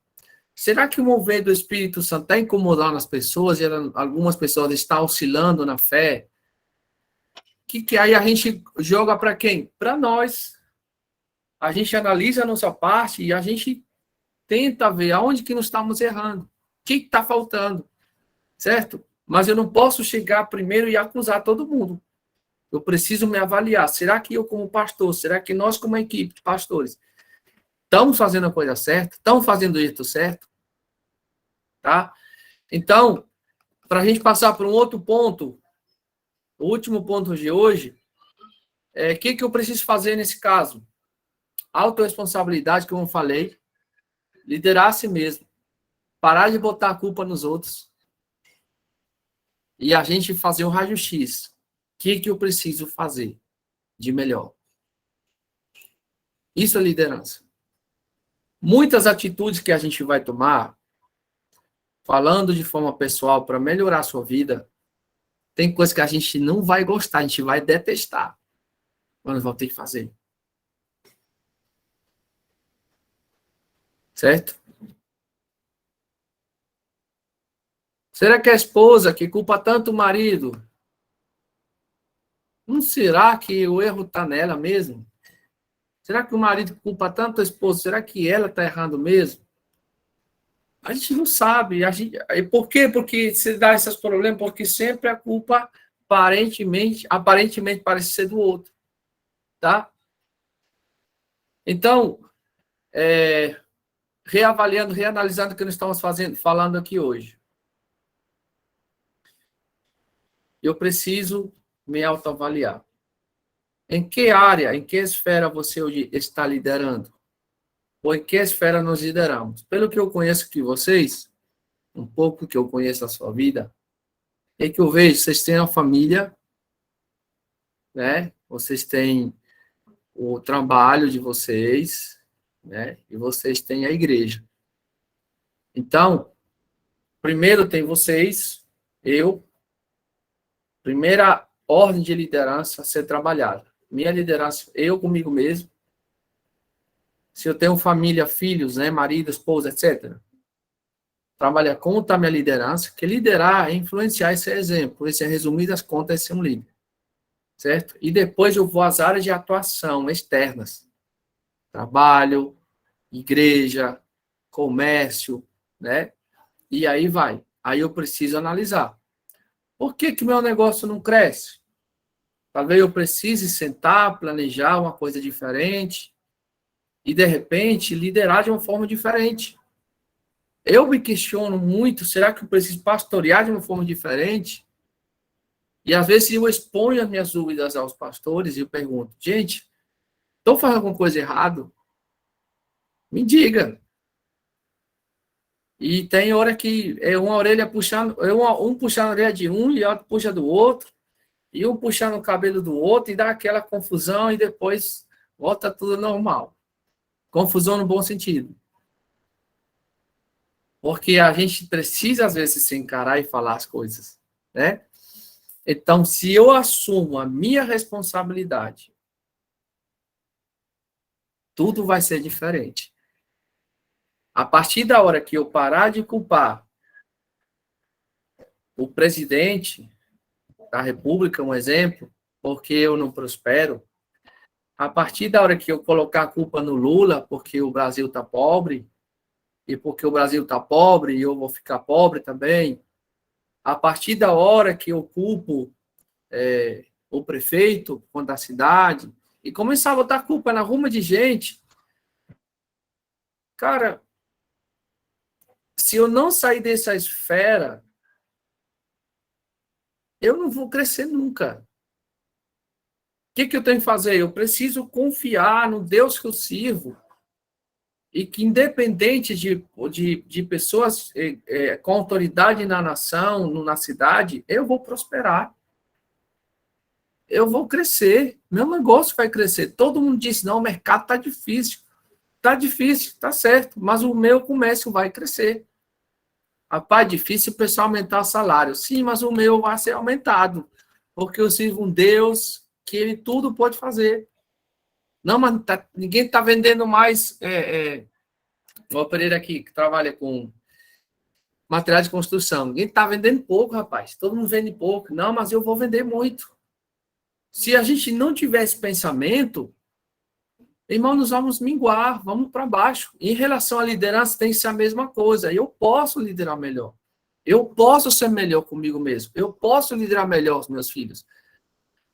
[SPEAKER 1] Será que o mover do Espírito Santo está incomodando as pessoas e algumas pessoas estão oscilando na fé? Que aí a gente joga para quem? Para nós. A gente analisa a nossa parte e a gente tenta ver aonde que nós estamos errando. O que está faltando? Certo? Mas eu não posso chegar primeiro e acusar todo mundo. Eu preciso me avaliar. Será que eu, como pastor, será que nós, como equipe de pastores, estamos fazendo a coisa certa? Estamos fazendo isso certo? Tá? Então, para a gente passar para um outro ponto, o último ponto de hoje, o que eu preciso fazer nesse caso? Autorresponsabilidade, como eu falei, liderar a si mesmo, parar de botar a culpa nos outros e a gente fazer um raio-x. O que eu preciso fazer de melhor? Isso é liderança. Muitas atitudes que a gente vai tomar, falando de forma pessoal para melhorar a sua vida, tem coisas que a gente não vai gostar, a gente vai detestar, mas nós vamos ter que fazer. Certo? Será que a esposa que culpa tanto o marido, não será que o erro está nela mesmo? Será que o marido culpa tanto a esposa, será que ela está errando mesmo? A gente não sabe. Por quê? Porque se dá esses problemas, porque sempre a culpa aparentemente parece ser do outro. Tá? Então, reavaliando, reanalisando o que nós estamos falando aqui hoje. Eu preciso me autoavaliar. Em que área, em que esfera você hoje está liderando? Ou em que esfera nós lideramos? Pelo que eu conheço de vocês, um pouco que eu conheço da sua vida, é que eu vejo, vocês têm a família, né? Vocês têm o trabalho de vocês, né? E vocês têm a igreja. Então, primeiro tem vocês, eu, primeira ordem de liderança a ser trabalhada. Minha liderança, eu comigo mesmo. Se eu tenho família, filhos, né, marido, esposa, etc. Trabalhar como está a minha liderança, que liderar é influenciar esse exemplo. Esse é resumido as contas, é ser um líder. Certo? E depois eu vou às áreas de atuação externas. Trabalho, igreja, comércio, né? E aí vai. Aí eu preciso analisar. Por que meu negócio não cresce? Talvez eu precise sentar, planejar uma coisa diferente e, de repente, liderar de uma forma diferente. Eu me questiono muito, será que eu preciso pastorear de uma forma diferente? E, às vezes, eu exponho as minhas dúvidas aos pastores e eu pergunto, gente, estou fazendo alguma coisa errada? Me diga. E tem hora que é uma orelha puxando, um puxando a orelha de um e outro puxa do outro, e um puxando o cabelo do outro e dá aquela confusão e depois volta tudo normal. Confusão no bom sentido. Porque a gente precisa, às vezes, se encarar e falar as coisas, né? Então, se eu assumo a minha responsabilidade, tudo vai ser diferente. A partir da hora que eu parar de culpar o presidente da República, um exemplo, porque eu não prospero, a partir da hora que eu colocar a culpa no Lula, porque o Brasil está pobre, e porque o Brasil está pobre, e eu vou ficar pobre também, a partir da hora que eu culpo o prefeito da cidade, e começar a botar culpa na ruma de gente, cara, se eu não sair dessa esfera, eu não vou crescer nunca. O que eu tenho que fazer? Eu preciso confiar no Deus que eu sirvo, e que, independente de pessoas com autoridade na nação, na cidade, eu vou prosperar. Eu vou crescer. Meu negócio vai crescer. Todo mundo disse, não, o mercado está difícil. Está difícil, está certo, mas o meu comércio vai crescer. Rapaz, difícil o pessoal aumentar o salário. Sim, mas o meu vai ser aumentado, porque eu sirvo um Deus que ele tudo pode fazer. Não, mas ninguém está vendendo mais. O opereiro aqui, que trabalha com material de construção. Ninguém está vendendo pouco, rapaz. Todo mundo vende pouco. Não, mas eu vou vender muito. Se a gente não tiver esse pensamento, irmão, nós vamos minguar, vamos para baixo. Em relação à liderança, tem que ser a mesma coisa. Eu posso liderar melhor. Eu posso ser melhor comigo mesmo. Eu posso liderar melhor os meus filhos.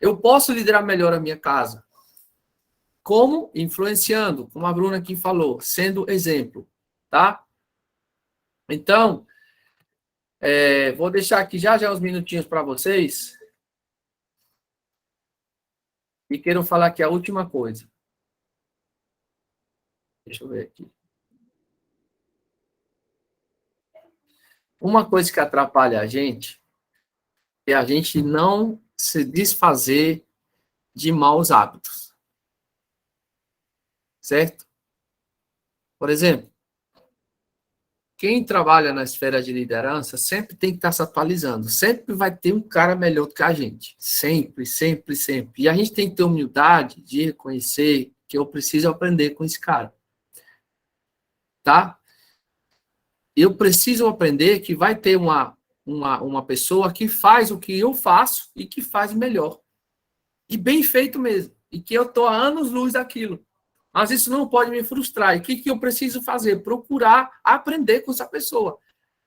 [SPEAKER 1] Eu posso liderar melhor a minha casa. Como? Influenciando, como a Bruna aqui falou, sendo exemplo, tá? Então, vou deixar aqui já uns minutinhos para vocês. E quero falar aqui a última coisa. Deixa eu ver aqui. Uma coisa que atrapalha a gente é a gente não se desfazer de maus hábitos. Certo? Por exemplo, quem trabalha na esfera de liderança sempre tem que estar se atualizando. Sempre vai ter um cara melhor do que a gente. Sempre, sempre, sempre. E a gente tem que ter humildade de reconhecer que eu preciso aprender com esse cara. Tá? Eu preciso aprender que vai ter uma pessoa que faz o que eu faço e que faz melhor. E bem feito mesmo. E que eu estou há anos-luz daquilo. Mas isso não pode me frustrar. E o que eu preciso fazer? Procurar aprender com essa pessoa.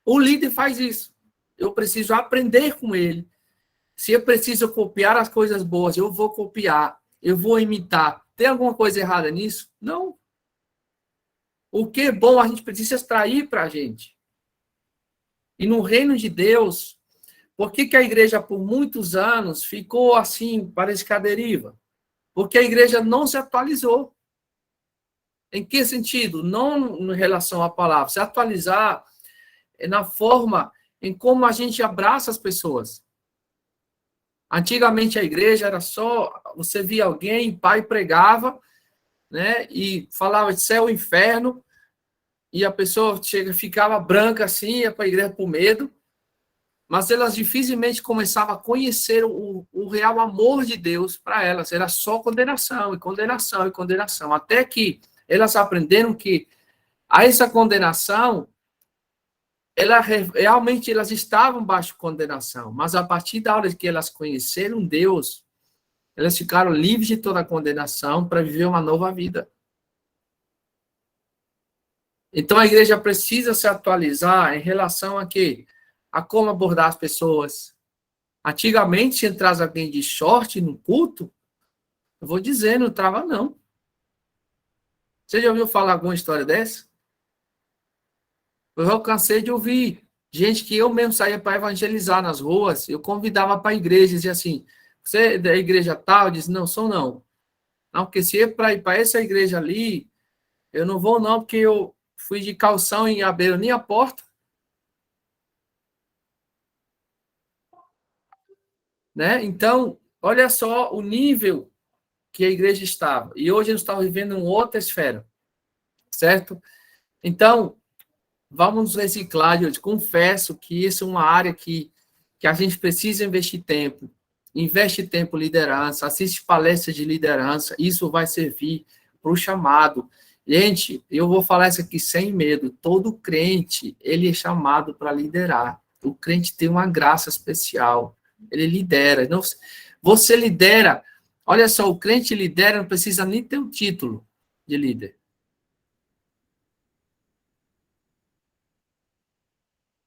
[SPEAKER 1] O líder faz isso. Eu preciso aprender com ele. Se eu preciso copiar as coisas boas, eu vou copiar. Eu vou imitar. Tem alguma coisa errada nisso? Não. O que é bom a gente precisa extrair para a gente. E no reino de Deus, por que a igreja por muitos anos ficou assim, parece que a deriva? Porque a igreja não se atualizou. Em que sentido? Não em relação à palavra. Se atualizar na forma em como a gente abraça as pessoas. Antigamente a igreja era só, você via alguém, pai pregava, né, e falava de céu e inferno, e a pessoa ficava branca assim, ia para a igreja por medo, mas elas dificilmente começavam a conhecer o real amor de Deus para elas. Era só condenação, e condenação, e condenação. Até que elas aprenderam que a essa condenação, realmente elas estavam baixo condenação, mas a partir da hora que elas conheceram Deus, elas ficaram livres de toda a condenação para viver uma nova vida. Então a igreja precisa se atualizar em relação a quê? A como abordar as pessoas. Antigamente, se entrasse alguém de short no culto, eu vou dizer, não entrava não. Você já ouviu falar alguma história dessa? Eu já cansei de ouvir gente que eu mesmo saía para evangelizar nas ruas, eu convidava para a igreja, dizia assim, você é da igreja tal? Eu disse, não, sou não. Não, porque se é para ir para essa igreja ali, eu não vou não, porque eu fui de calção e abriram nem a porta. Né? Então, olha só o nível que a igreja estava. E hoje nós estamos vivendo em outra esfera. Certo? Então, vamos reciclar, eu te confesso que isso é uma área que a gente precisa investir tempo. Investe tempo em liderança, assiste palestras de liderança, isso vai servir para o chamado. Gente, eu vou falar isso aqui sem medo, todo crente, ele é chamado para liderar. O crente tem uma graça especial, ele lidera. Não, você lidera, olha só, o crente lidera, não precisa nem ter o título de líder.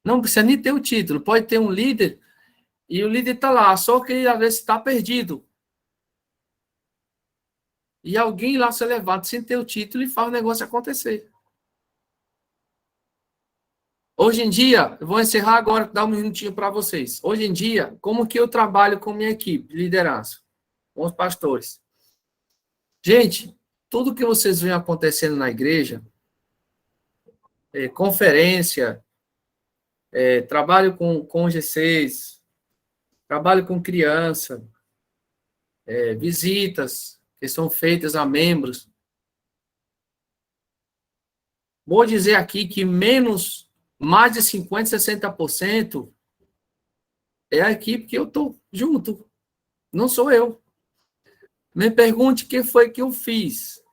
[SPEAKER 1] Não precisa nem ter o título, pode ter um líder, e o líder está lá, só que às vezes está perdido. E alguém lá se levanta sem ter o título e faz o negócio acontecer. Hoje em dia, eu vou encerrar agora, dar um minutinho para vocês. Hoje em dia, como que eu trabalho com minha equipe de liderança, com os pastores? Gente, tudo que vocês veem acontecendo na igreja, conferência, trabalho com G6, trabalho com criança, visitas que são feitas a membros. Vou dizer aqui que mais de 50%, 60% é a equipe que eu estou junto. Não sou eu. Me pergunte o que foi que eu fiz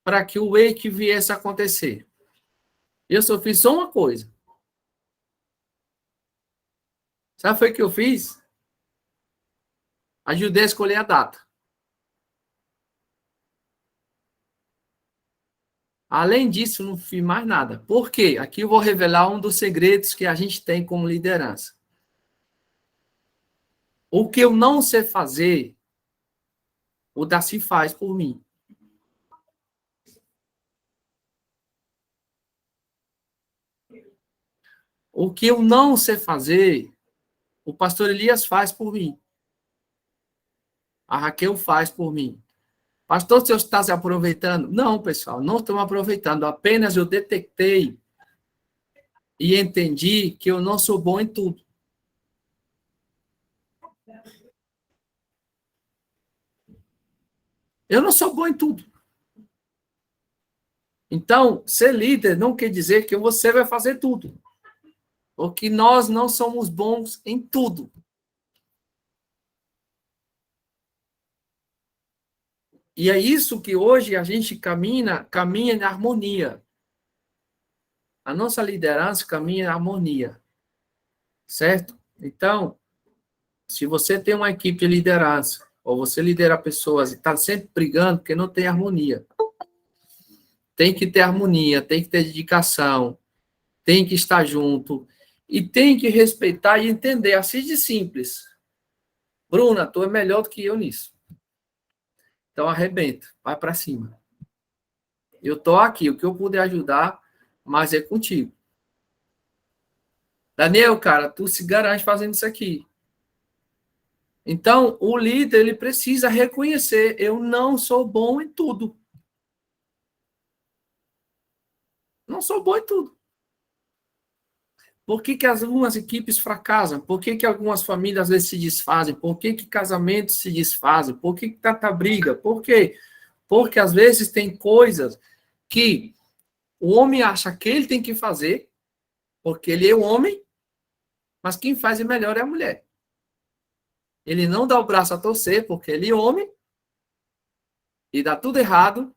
[SPEAKER 1] para que o Wake viesse a acontecer. Eu só fiz só uma coisa. Sabe o que eu fiz? Ajudei a escolher a data. Além disso, não fiz mais nada. Por quê? Aqui eu vou revelar um dos segredos que a gente tem como liderança. O que eu não sei fazer, o Darcy faz por mim. O que eu não sei fazer, o pastor Elias faz por mim. A Raquel faz por mim. Pastor, você está se aproveitando? Não, pessoal, não estou me aproveitando. Apenas eu detectei e entendi que eu não sou bom em tudo. Eu não sou bom em tudo. Então, ser líder não quer dizer que você vai fazer tudo. Ou que nós não somos bons em tudo. E é isso que hoje a gente caminha em harmonia. A nossa liderança caminha em harmonia. Certo? Então, se você tem uma equipe de liderança, ou você lidera pessoas e está sempre brigando, porque não tem harmonia. Tem que ter harmonia, tem que ter dedicação, tem que estar junto, e tem que respeitar e entender, assim de simples. Bruna, tu é melhor do que eu nisso. Então, arrebenta, vai para cima. Eu tô aqui, o que eu puder ajudar, mas é contigo. Daniel, cara, tu se garante fazendo isso aqui. Então, o líder, ele precisa reconhecer, eu não sou bom em tudo. Não sou bom em tudo. Por que algumas equipes fracassam? Por que algumas famílias às vezes se desfazem? Por que casamentos se desfazem? Por que tanta briga? Por quê? Porque às vezes tem coisas que o homem acha que ele tem que fazer, porque ele é o homem, mas quem faz melhor é a mulher. Ele não dá o braço a torcer, porque ele é homem, e dá tudo errado,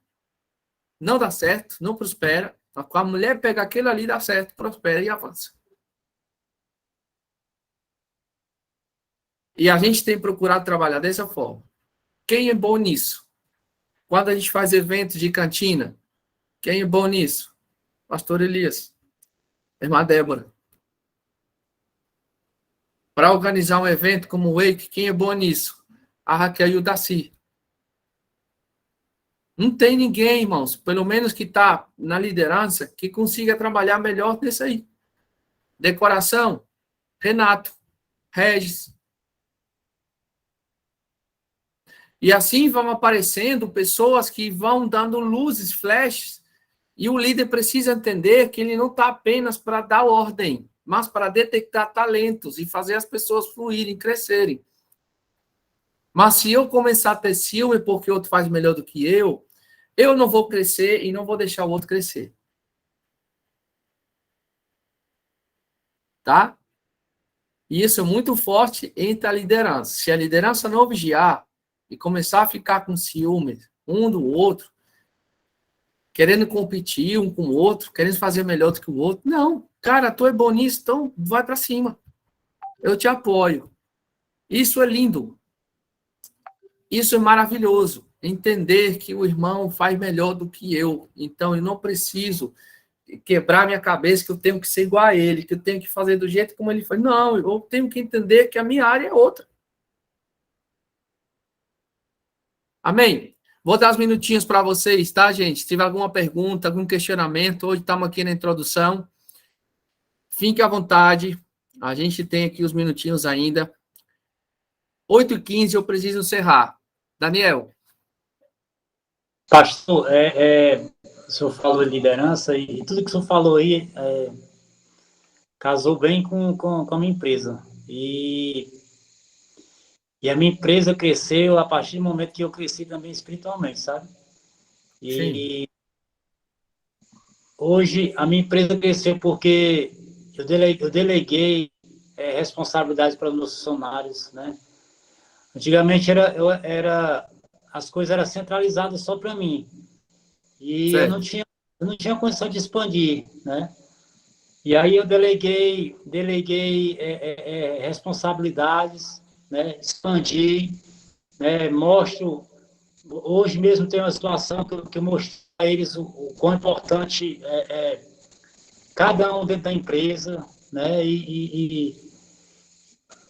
[SPEAKER 1] não dá certo, não prospera. Quando a mulher pega aquilo ali, dá certo, prospera e avança. E a gente tem procurado trabalhar dessa forma. Quem é bom nisso? Quando a gente faz eventos de cantina, quem é bom nisso? Pastor Elias, irmã Débora. Para organizar um evento como o Wake, quem é bom nisso? A Raquel e o Darcy. Não tem ninguém, irmãos, pelo menos que está na liderança, que consiga trabalhar melhor nisso aí. Decoração, Renato, Regis. E assim vão aparecendo pessoas que vão dando luzes, flashes, e o líder precisa entender que ele não está apenas para dar ordem, mas para detectar talentos e fazer as pessoas fluírem, crescerem. Mas se eu começar a ter ciúme porque o outro faz melhor do que eu não vou crescer e não vou deixar o outro crescer. tá? E isso é muito forte entre a liderança. Se a liderança não vigiar e começar a ficar com ciúmes um do outro, querendo competir um com o outro, querendo fazer melhor do que o outro, não. Cara, tu é bom nisso, então vai para cima. Eu te apoio. Isso é lindo. Isso é maravilhoso. Entender que o irmão faz melhor do que eu. Então, eu não preciso quebrar minha cabeça que eu tenho que ser igual a ele, que eu tenho que fazer do jeito como ele faz. Não, eu tenho que entender que a minha área é outra. Amém? Vou dar uns minutinhos para vocês, tá, gente? Se tiver alguma pergunta, algum questionamento, hoje estamos aqui na introdução. Fique à vontade. A gente tem aqui os minutinhos ainda. 8h15 eu preciso encerrar. Daniel.
[SPEAKER 5] Pastor, o senhor falou de liderança e tudo que o senhor falou aí casou bem com a minha empresa. E a minha empresa cresceu a partir do momento que eu cresci também espiritualmente, sabe? E sim, hoje a minha empresa cresceu porque eu deleguei responsabilidades para os meus funcionários, né? Antigamente as coisas eram centralizadas só para mim. E eu não tinha condição de expandir, né? E aí eu deleguei responsabilidades, né? Expandi, né? Hoje mesmo tem uma situação que eu mostrei a eles o quão importante é cada um dentro da empresa, né? E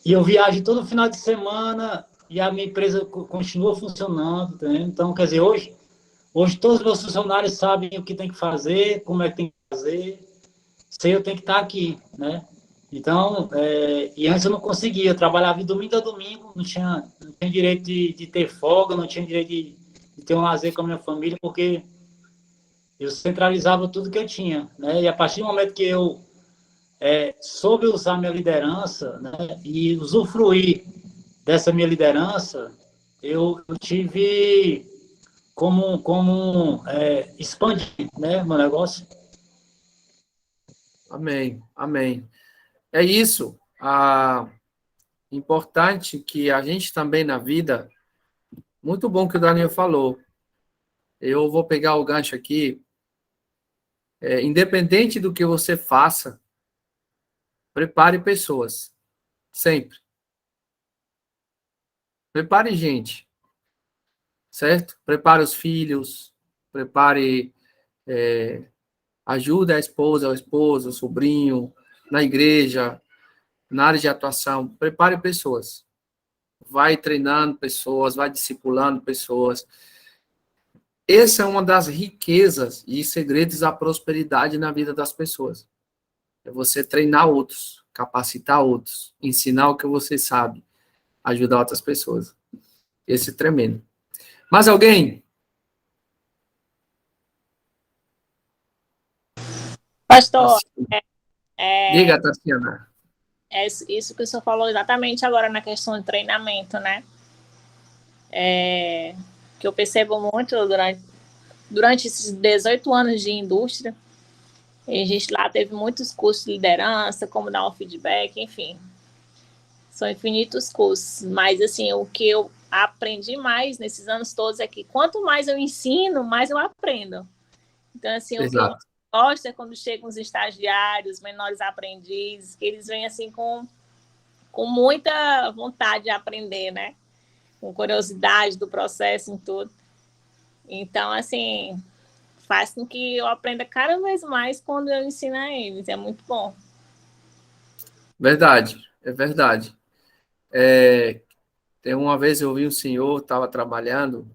[SPEAKER 5] eu viajo todo final de semana e a minha empresa continua funcionando, né? Então, quer dizer, hoje todos os meus funcionários sabem o que tem que fazer, como é que tem que fazer, se eu tenho que estar aqui, né? Então, e antes eu não conseguia, eu trabalhava de domingo a domingo, não tinha direito de ter folga, não tinha direito de ter um lazer com a minha família, porque eu centralizava tudo que eu tinha, né? E a partir do momento que eu soube usar minha liderança, né, e usufruir dessa minha liderança, eu tive como expandir, né, meu negócio.
[SPEAKER 1] Amém, amém. É isso. Importante que a gente também na vida, muito bom que o Daniel falou. Eu vou pegar o gancho aqui. Independente do que você faça, prepare pessoas. Sempre. Prepare gente. Certo? Prepare os filhos. Prepare... ajude a esposa, o esposo, o sobrinho, na igreja, na área de atuação. Prepare pessoas. Vai treinando pessoas, vai discipulando pessoas. Essa é uma das riquezas e segredos da prosperidade na vida das pessoas. É você treinar outros, capacitar outros, ensinar o que você sabe, ajudar outras pessoas. Esse é tremendo. Mais alguém?
[SPEAKER 6] Pastor,
[SPEAKER 1] diga, Tassiana.
[SPEAKER 6] É isso que o senhor falou exatamente agora na questão de treinamento, né? Que eu percebo muito durante esses 18 anos de indústria. A gente lá teve muitos cursos de liderança, como dar um feedback, enfim. São infinitos cursos. Mas, assim, o que eu aprendi mais nesses anos todos é que quanto mais eu ensino, mais eu aprendo. Então, assim, exato. O que eu gosto é quando chegam os estagiários, menores aprendizes, que eles vêm, assim, com muita vontade de aprender, né? Com curiosidade do processo e tudo. Então, assim, faz com que eu aprenda cada vez mais quando eu ensino a eles. É muito bom.
[SPEAKER 1] Verdade, é verdade. Tem uma vez eu vi um senhor, estava trabalhando,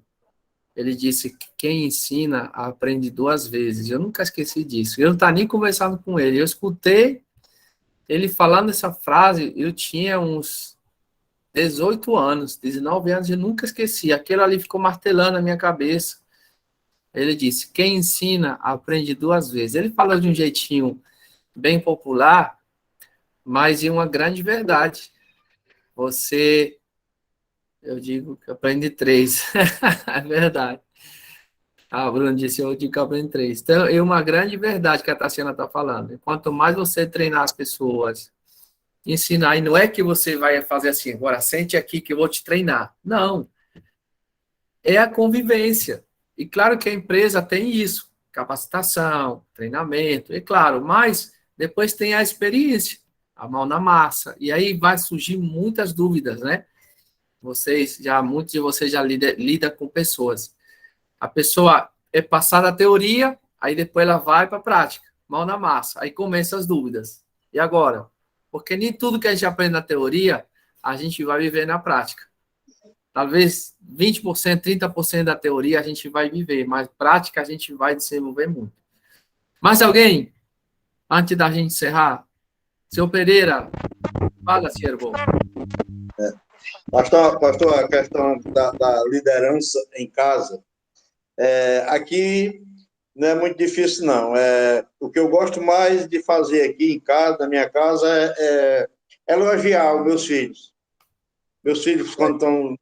[SPEAKER 1] ele disse que quem ensina aprende 2 vezes. Eu nunca esqueci disso. Eu não estava nem conversando com ele. Eu escutei ele falando essa frase, eu tinha uns 18 anos, 19 anos, eu nunca esqueci. Aquilo ali ficou martelando na minha cabeça. Ele disse, quem ensina aprende 2 vezes. Ele falou de um jeitinho bem popular, mas é uma grande verdade. Eu digo que aprende 3. É verdade. A Bruna disse, eu digo que aprende 3. Então, é uma grande verdade que a Tassiana está falando. Quanto mais você treinar as pessoas, ensinar. E não é que você vai fazer assim, agora sente aqui que eu vou te treinar. Não. É a convivência. E claro que a empresa tem isso, capacitação, treinamento, é claro, mas depois tem a experiência, a mão na massa. E aí vai surgir muitas dúvidas, né? Muitos de vocês já lidam com pessoas. A pessoa é passada a teoria, aí depois ela vai para a prática, mão na massa. Aí começam as dúvidas. E agora? Porque nem tudo que a gente aprende na teoria, a gente vai viver na prática. Talvez 20%, 30% da teoria a gente vai viver, mas prática a gente vai desenvolver muito. Mais alguém? Antes da gente encerrar? Seu Pereira, fala, Siervo.
[SPEAKER 7] Pastor, a questão da liderança em casa, aqui não é muito difícil, não. O que eu gosto mais de fazer aqui em casa, na minha casa, é elogiar os meus filhos. Meus filhos, quando estão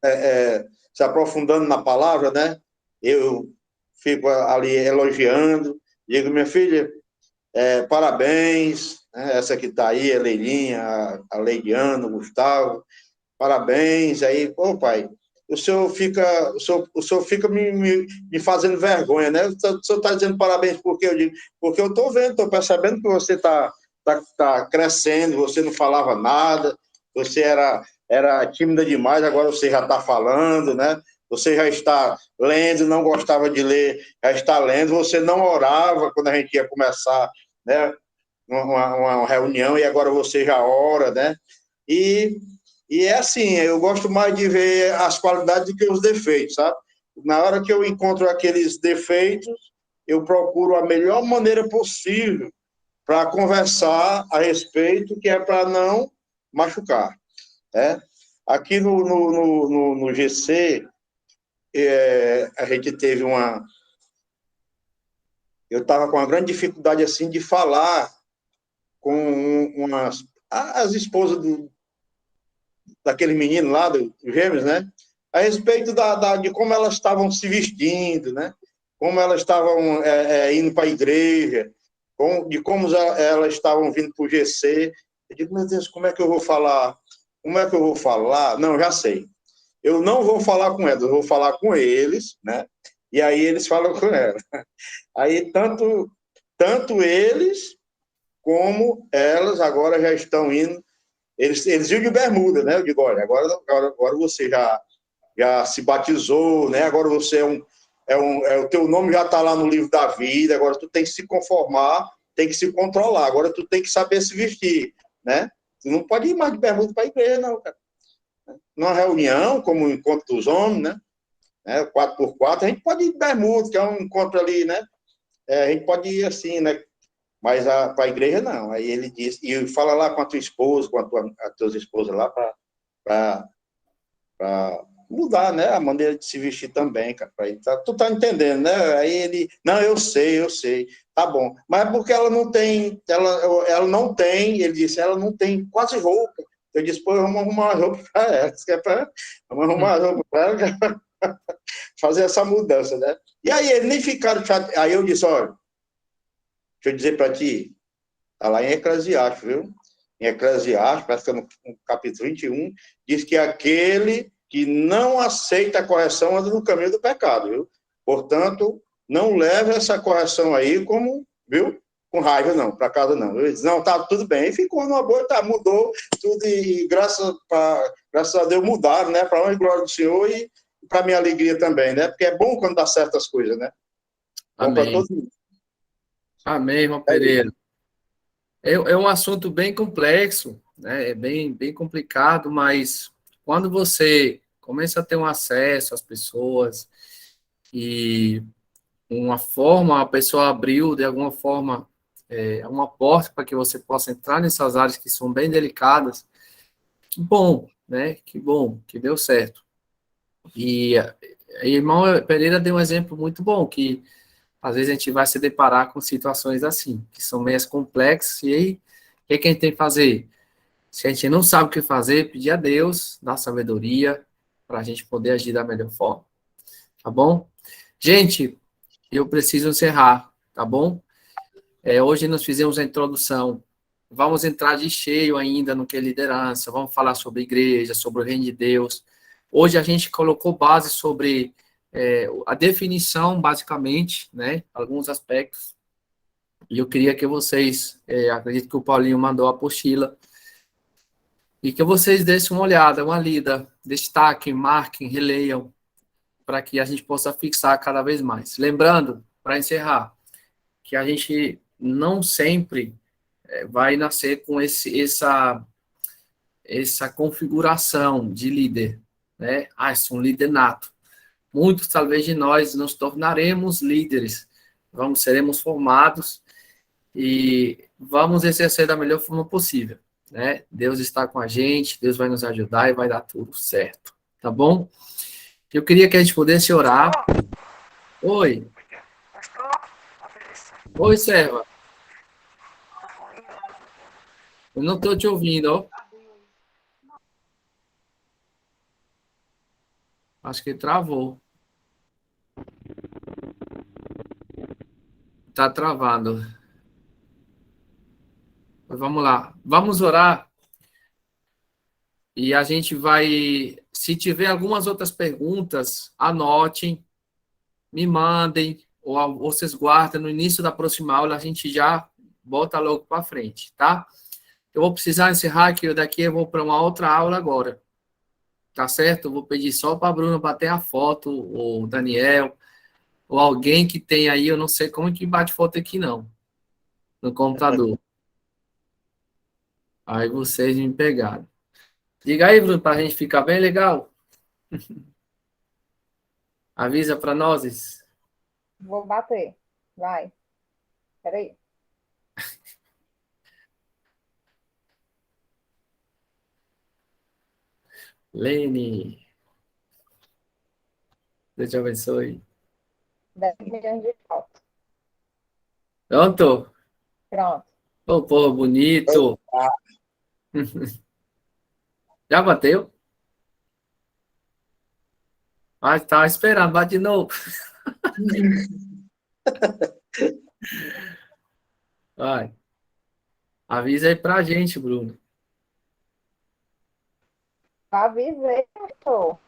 [SPEAKER 7] se aprofundando na palavra, né? Eu fico ali elogiando, digo, minha filha, parabéns, né? Essa que está aí, a Leilinha, a Leidiana, o Gustavo, parabéns. Aí, pô, pai, o senhor fica me fazendo vergonha, né? O senhor está dizendo parabéns porque eu digo, porque eu estou vendo, estou percebendo que você está crescendo, você não falava nada, você era tímida demais, agora você já está falando, né? Você já está lendo, não gostava de ler, já está lendo, você não orava quando a gente ia começar, né? Uma reunião, e agora você já ora, né? E é assim, eu gosto mais de ver as qualidades do que os defeitos, sabe? Na hora que eu encontro aqueles defeitos, eu procuro a melhor maneira possível para conversar a respeito, que é para não machucar. Aqui no GC, a gente teve eu estava com uma grande dificuldade assim de falar com as esposas daquele menino lá, dos Gêmeos, né? A respeito de como elas estavam se vestindo, né? Como elas estavam indo para a igreja, de como elas estavam vindo para o GC. Eu digo, meu Deus, como é que eu vou falar? Como é que eu vou falar? Não, já sei. Eu não vou falar com elas, eu vou falar com eles, né? E aí eles falam com elas. Aí tanto eles como elas agora já estão indo. Eles iam de bermuda, né? Eu digo, olha, agora você já se batizou, né? Agora você o teu nome já está lá no livro da vida, agora tu tem que se conformar, tem que se controlar, agora tu tem que saber se vestir, né? Tu não pode ir mais de bermuda para a igreja, não, cara. Numa reunião, como o encontro dos homens, né? 4x4, a gente pode ir de bermuda, que é um encontro ali, né? A gente pode ir assim, né? Mas para a igreja, não. Aí ele diz, e fala lá com a tua esposa, com as tuas esposas lá, para mudar, né? A maneira de se vestir também, cara. Tu tá entendendo, né? Aí ele, não, eu sei. Tá bom. Mas porque ela não tem, ela não tem, ele disse, ela não tem quase roupa. Eu disse, pô, vamos arrumar uma roupa para ela. Vamos arrumar uma roupa para ela, fazer essa mudança, né? E aí eles nem ficaram chateados. Aí eu disse, olha, deixa eu dizer para ti, está lá em Eclesiastes, viu? Em Eclesiastes, parece que é no capítulo 21, diz que aquele que não aceita a correção anda no caminho do pecado, viu? Portanto, não leve essa correção aí como, viu? Com raiva, não, para casa não. Eu disse, não, tá tudo bem. E ficou numa boa, mudou tudo, e graças a Deus mudaram, né? Para honra e glória do Senhor e para minha alegria também, né? Porque é bom quando dá certas coisas, né? Bom para todo mundo.
[SPEAKER 1] Amém, irmão Pereira. É um assunto bem complexo, né? É bem complicado, mas quando você começa a ter um acesso às pessoas e a pessoa abriu de alguma forma uma porta para que você possa entrar nessas áreas que são bem delicadas, que bom, né? Que bom, que deu certo. E a irmão Pereira deu um exemplo muito bom, que às vezes a gente vai se deparar com situações assim, que são meias complexas, e aí, o que a gente tem que fazer? Se a gente não sabe o que fazer, pedir a Deus, dar sabedoria, para a gente poder agir da melhor forma. Tá bom? Gente, eu preciso encerrar, tá bom? Hoje nós fizemos a introdução vamos entrar de cheio ainda no que é liderança, vamos falar sobre igreja, sobre o reino de Deus. Hoje a gente colocou base sobre a definição, basicamente, né, alguns aspectos, e eu queria que vocês, acredito que o Paulinho mandou a apostila, e que vocês dessem uma olhada, uma lida, destaquem, marquem, releiam, para que a gente possa fixar cada vez mais. Lembrando, para encerrar, que a gente não sempre vai nascer com essa configuração de líder, né? Sou um líder nato. Muitos, talvez, de nós nos tornaremos líderes, seremos formados e vamos exercer da melhor forma possível, né? Deus está com a gente, Deus vai nos ajudar e vai dar tudo certo, tá bom? Eu queria que a gente pudesse orar. Oi. Oi, serva. Eu não estou te ouvindo, ó. Acho que travou. Está travando. Vamos lá. Vamos orar. E a gente vai... Se tiver algumas outras perguntas, anotem, me mandem, ou vocês guardem no início da próxima aula, a gente já bota logo para frente, tá? Eu vou precisar encerrar, que daqui eu vou para uma outra aula agora. Tá certo? Eu vou pedir só para a Bruna bater a foto, ou o Daniel, ou alguém que tem aí, eu não sei como que bate foto aqui, não, no computador. Aí vocês me pegaram. Diga aí, Bruno, para a gente ficar bem legal. Avisa para nós.
[SPEAKER 3] Vou bater. Vai. Peraí.
[SPEAKER 1] Lene. Deus te abençoe.
[SPEAKER 3] 10 milhões de fotos.
[SPEAKER 1] Pronto?
[SPEAKER 3] Pronto.
[SPEAKER 1] Ô, povo bonito. Já bateu? Ah, estava esperando, bate de novo. Vai. Avisa aí pra gente, Bruno.
[SPEAKER 3] Avisei, pastor.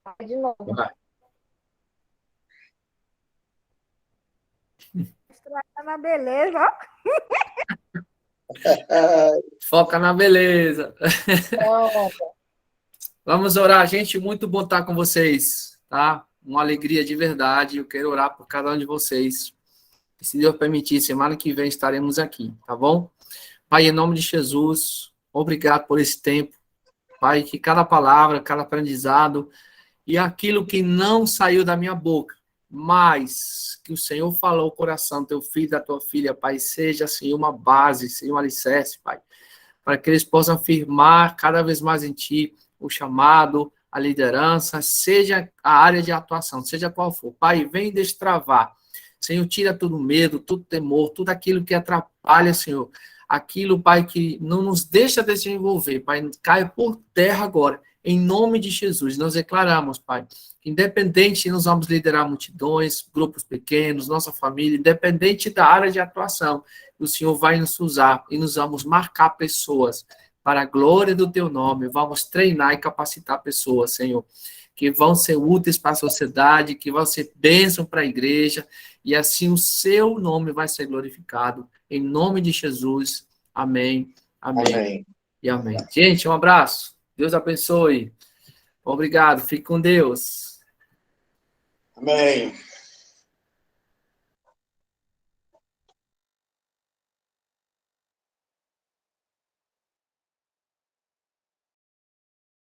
[SPEAKER 3] Vai de novo.
[SPEAKER 1] Vai.
[SPEAKER 4] Tá na beleza, ó.
[SPEAKER 1] Foca na beleza.
[SPEAKER 3] Pronto.
[SPEAKER 1] Vamos orar, gente. Muito bom estar com vocês, tá? Uma alegria de verdade. Eu quero orar por cada um de vocês. E se Deus permitir, semana que vem estaremos aqui, tá bom? Pai, em nome de Jesus, obrigado por esse tempo. Pai, que cada palavra, cada aprendizado e aquilo que não saiu da minha boca, mas que o Senhor falou ao coração do teu filho, da tua filha, Pai, seja, Senhor, uma base, Senhor, um alicerce, Pai, para que eles possam afirmar cada vez mais em Ti o chamado, a liderança, seja a área de atuação, seja qual for. Pai, vem destravar. Senhor, tira todo medo, todo temor, tudo aquilo que atrapalha, Senhor, aquilo, Pai, que não nos deixa desenvolver, Pai, cai por terra agora, em nome de Jesus. Nós declaramos, Pai, que independente, nós vamos liderar multidões, grupos pequenos, nossa família, independente da área de atuação, o Senhor vai nos usar e nos vamos marcar pessoas para a glória do Teu nome. Vamos treinar e capacitar pessoas, Senhor, que vão ser úteis para a sociedade, que vão ser bênção para a igreja, e assim o Seu nome vai ser glorificado. Em nome de Jesus. Amém. Amém.
[SPEAKER 7] Amém.
[SPEAKER 1] E amém. Gente, um abraço. Deus abençoe. Obrigado. Fique com Deus.
[SPEAKER 7] Amém.